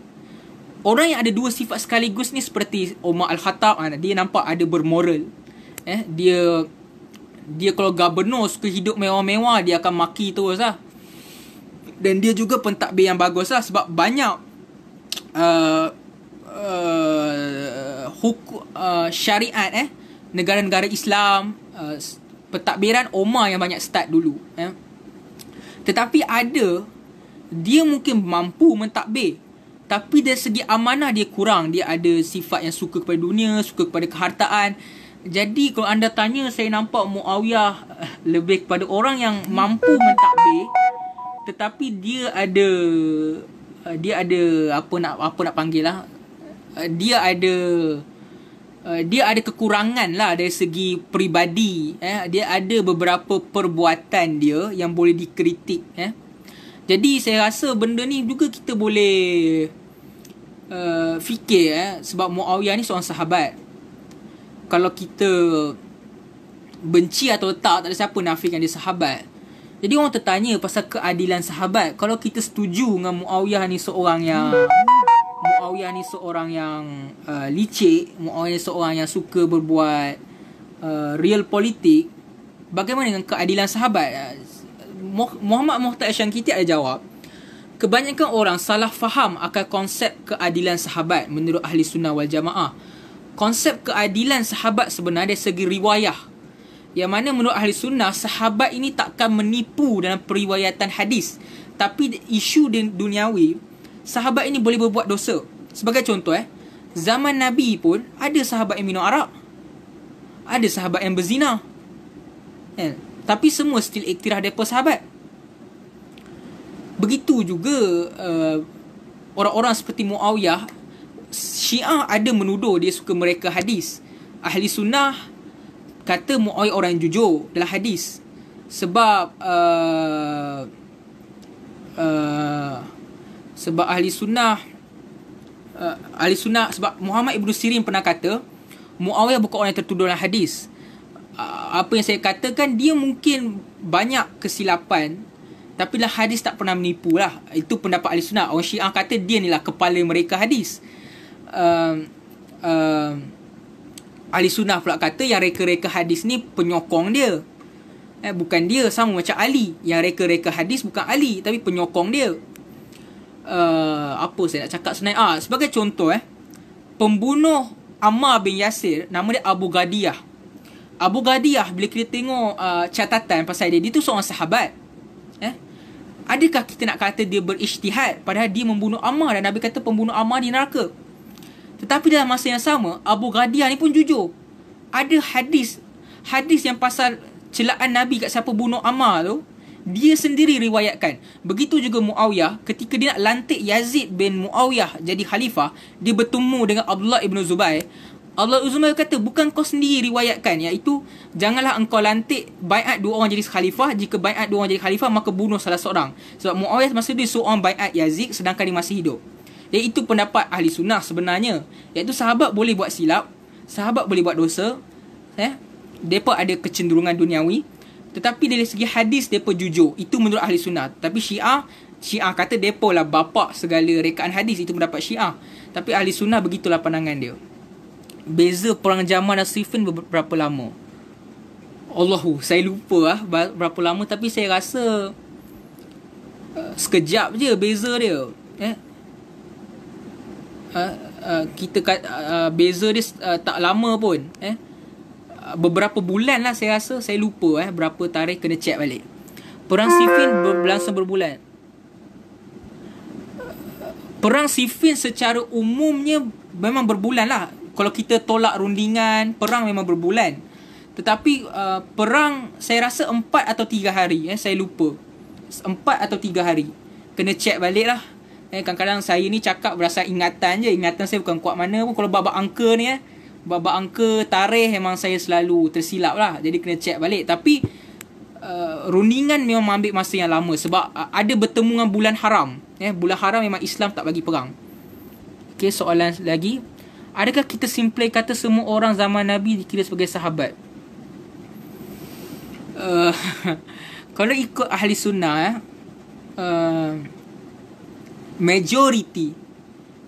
S1: Orang yang ada dua sifat sekaligus ni seperti Umar Al-Khattab, dia nampak ada bermoral. Dia kalau gubernur suka hidup mewah-mewah, dia akan maki terus lah. Dan dia juga pentadbir yang bagus lah, sebab banyak syariat, negara-negara Islam, pentadbiran Omar yang banyak start dulu. Tetapi ada, dia mungkin mampu mentadbir, tapi dari segi amanah dia kurang. Dia ada sifat yang suka kepada dunia, suka kepada kehartaan. Jadi kalau anda tanya, saya nampak Muawiyah lebih kepada orang yang mampu mentadbir, tetapi dia ada apa nak panggil lah, dia ada kekurangan lah dari segi peribadi. Dia ada beberapa perbuatan dia yang boleh dikritik. Jadi saya rasa benda ni juga kita boleh fikir, sebab Muawiyah ni seorang sahabat. Kalau kita benci atau tak ada siapa nafikan dia sahabat. Jadi orang tertanya pasal keadilan sahabat. Kalau kita setuju dengan Muawiyah ni seorang yang licik, Muawiyah ni seorang yang suka berbuat real politik, bagaimana dengan keadilan sahabat? Muhammad Muhtar Syangkiti ada jawab, kebanyakan orang salah faham akan konsep keadilan sahabat menurut Ahli Sunnah wal Jamaah. Konsep keadilan sahabat sebenarnya dari segi riwayah, yang mana menurut Ahli Sunnah, sahabat ini takkan menipu dalam periwayatan hadis. Tapi isu duniawi, sahabat ini boleh berbuat dosa. Sebagai contoh, zaman Nabi pun ada sahabat yang minum arak, ada sahabat yang berzina, tapi semua still iktiraf mereka sahabat. Begitu juga orang-orang seperti Muawiyah. Syiah ada menuduh dia suka mereka hadis. Ahli Sunnah kata Muawiyah orang yang jujur dalam hadis. Sebab sebab Ahli Sunnah sebab Muhammad Ibn Sirin pernah kata Muawiyah bukan orang yang tertuduh dalam hadis. Apa yang saya katakan, dia mungkin banyak kesilapan, tapi dalam hadis tak pernah menipu lah. Itu pendapat Ahli Sunnah. Orang Syiah kata dia ni lah kepala mereka hadis. Ahli Sunnah pula kata yang reka-reka hadis ni penyokong dia, bukan dia. Sama macam Ali, yang reka-reka hadis bukan Ali tapi penyokong dia. Apa saya nak cakap sebenarnya? Sebagai contoh, pembunuh Ammar bin Yasir, nama dia Abu Ghadiyah. Abu Ghadiyah, bila kita tengok catatan pasal dia tu seorang sahabat. Adakah kita nak kata dia berijtihad padahal dia membunuh Ammar, dan Nabi kata pembunuh Ammar di neraka? Tetapi dalam masa yang sama, Abu Ghadiyah ni pun jujur. Ada hadis yang pasal celaan Nabi kat siapa bunuh Ammar tu, dia sendiri riwayatkan. Begitu juga Muawiyah, ketika dia nak lantik Yazid bin Muawiyah jadi khalifah, dia bertemu dengan Abdullah ibn Zubair. Abdullah ibn Zubair kata, bukan kau sendiri riwayatkan, iaitu janganlah engkau lantik baiat dua orang jadi khalifah. Jika baiat dua orang jadi khalifah, maka bunuh salah seorang. Sebab Muawiyah masa dia seorang baiat Yazid sedangkan dia masih hidup. Jadi itu pendapat Ahli Sunnah sebenarnya, iaitu sahabat boleh buat silap, sahabat boleh buat dosa, mereka ada kecenderungan duniawi, tetapi dari segi hadis mereka jujur. Itu menurut Ahli Sunnah. Tapi Syiah kata mereka lah bapak segala rekaan hadis. Itu pendapat Syiah. Tapi Ahli Sunnah begitulah pandangan dia. Beza perang Jamal dan Siffin berapa lama? saya lupa berapa lama, tapi saya rasa sekejap je beza dia. Beza dia tak lama pun. Beberapa bulan lah saya rasa. Saya lupa berapa tarikh, kena check balik. Perang Siffin berlangsung berbulan. Perang Siffin secara umumnya memang berbulan lah. Kalau kita tolak rundingan, perang memang berbulan. Tetapi perang saya rasa 4 atau 3 hari. Saya lupa 4 atau 3 hari. Kena check balik lah. Kadang-kadang saya ni cakap berdasar ingatan je. Ingatan saya bukan kuat mana pun. Kalau bab angka ni bab angka tarikh memang saya selalu tersilap lah. Jadi kena check balik. Tapi rundingan memang ambil masa yang lama. Sebab ada bertemu dengan bulan haram. Bulan haram memang Islam tak bagi perang. Okay, soalan lagi. Adakah kita simple kata semua orang zaman Nabi dikira sebagai sahabat? Kalau ikut Ahli Sunnah, majority,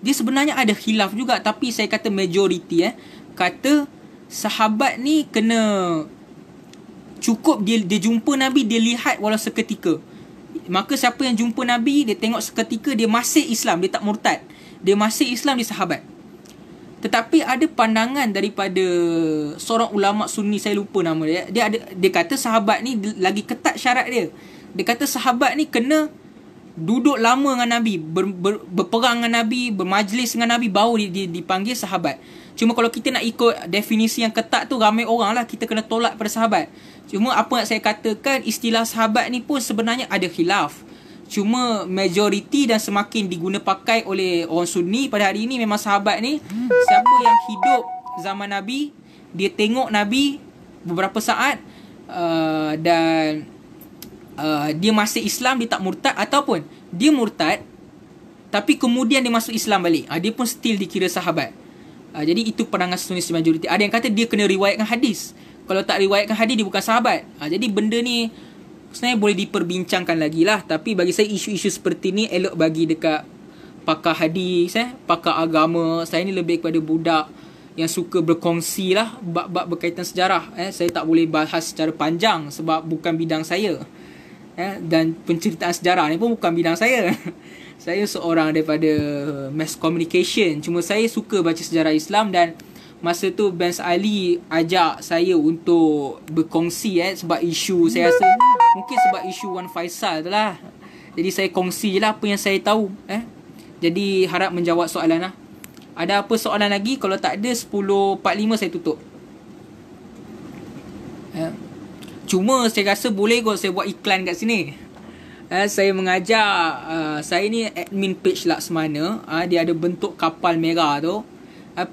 S1: dia sebenarnya ada khilaf juga, tapi saya kata majority kata sahabat ni kena cukup dia jumpa Nabi, dia lihat walau seketika. Maka siapa yang jumpa Nabi, dia tengok seketika, dia masih Islam, dia tak murtad, dia masih Islam, dia sahabat. Tetapi ada pandangan daripada seorang ulama Sunni, saya lupa nama dia. Dia kata sahabat ni lagi ketat syarat dia. Dia kata sahabat ni kena duduk lama dengan Nabi, berperang dengan Nabi, bermajlis dengan Nabi, baru dipanggil sahabat. Cuma kalau kita nak ikut definisi yang ketat tu, ramai orang lah kita kena tolak pada sahabat. Cuma apa yang saya katakan, istilah sahabat ni pun sebenarnya ada khilaf. Cuma majoriti dan semakin diguna pakai oleh orang Sunni pada hari ini, memang sahabat ni siapa yang hidup zaman Nabi, dia tengok Nabi beberapa saat, dan dia masih Islam, dia tak murtad, ataupun dia murtad tapi kemudian dia masuk Islam balik, dia pun still dikira sahabat. Jadi itu pandangan Sunni majoriti. Ada yang kata dia kena riwayatkan hadis. Kalau tak riwayatkan hadis, dia bukan sahabat. Jadi benda ni sebenarnya boleh diperbincangkan lagi lah. Tapi bagi saya isu-isu seperti ni elok bagi dekat pakar hadis, pakar agama. Saya ni lebih kepada budak yang suka berkongsi lah bab-bab berkaitan sejarah. Saya tak boleh bahas secara panjang sebab bukan bidang saya. Dan penceritaan sejarah ni pun bukan bidang saya. Saya seorang daripada mass communication. Cuma saya suka baca sejarah Islam, dan masa tu Benz Ali ajak saya untuk berkongsi sebab isu, saya rasa mungkin sebab isu Wan Faisal tu lah. Jadi saya kongsi je lah apa yang saya tahu. Jadi harap menjawab soalan lah. Ada apa soalan lagi? Kalau tak ada, 10.45 saya tutup. Cuma saya rasa boleh kot saya buat iklan kat sini. Saya mengajar, saya ni admin page Laksmana. Dia ada bentuk kapal merah tu.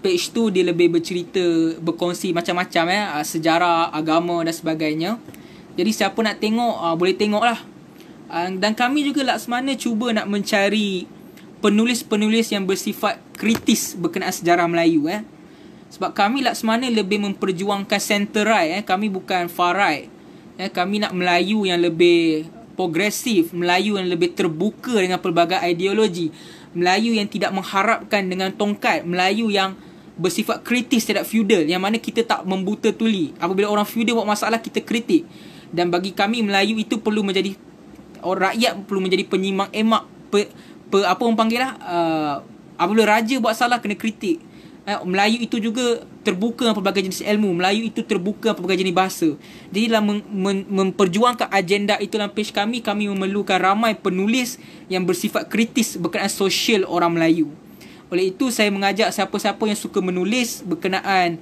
S1: Page tu dia lebih bercerita, berkongsi macam-macam sejarah, agama dan sebagainya. Jadi siapa nak tengok, boleh tengok lah. Dan kami juga Laksmana cuba nak mencari penulis-penulis yang bersifat kritis berkenaan sejarah Melayu. Sebab kami Laksmana lebih memperjuangkan center right. Kami bukan far right. Kami nak Melayu yang lebih progresif, Melayu yang lebih terbuka dengan pelbagai ideologi, Melayu yang tidak mengharapkan dengan tongkat, Melayu yang bersifat kritis terhadap feudal, yang mana kita tak membuta tuli. Apabila orang feudal buat masalah, kita kritik. Dan bagi kami Melayu itu perlu menjadi, rakyat perlu menjadi penyimak emak, apa orang panggil lah, apabila raja buat salah kena kritik. Melayu itu juga terbuka dengan pelbagai jenis ilmu. Melayu itu terbuka dengan pelbagai jenis bahasa. Jadi dalam memperjuangkan agenda itu dalam page kami memerlukan ramai penulis yang bersifat kritis berkenaan sosial orang Melayu. Oleh itu saya mengajak siapa-siapa yang suka menulis berkenaan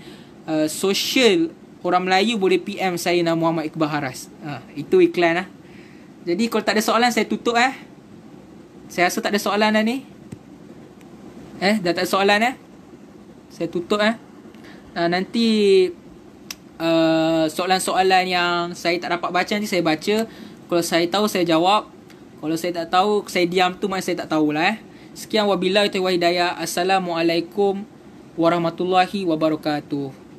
S1: sosial orang Melayu, boleh PM saya, nama Muhammad Iqbal Haras. Itu iklan lah. Jadi kalau tak ada soalan, saya tutup. Saya rasa tak ada soalan dah ni. Dah tak ada soalan saya tutup. Nanti soalan-soalan yang saya tak dapat baca, nanti saya baca. Kalau saya tahu, saya jawab. Kalau saya tak tahu, saya diam tu maknanya saya tak tahulah. Sekian, wabillahi taufiq wal hidayah. Assalamualaikum warahmatullahi wabarakatuh.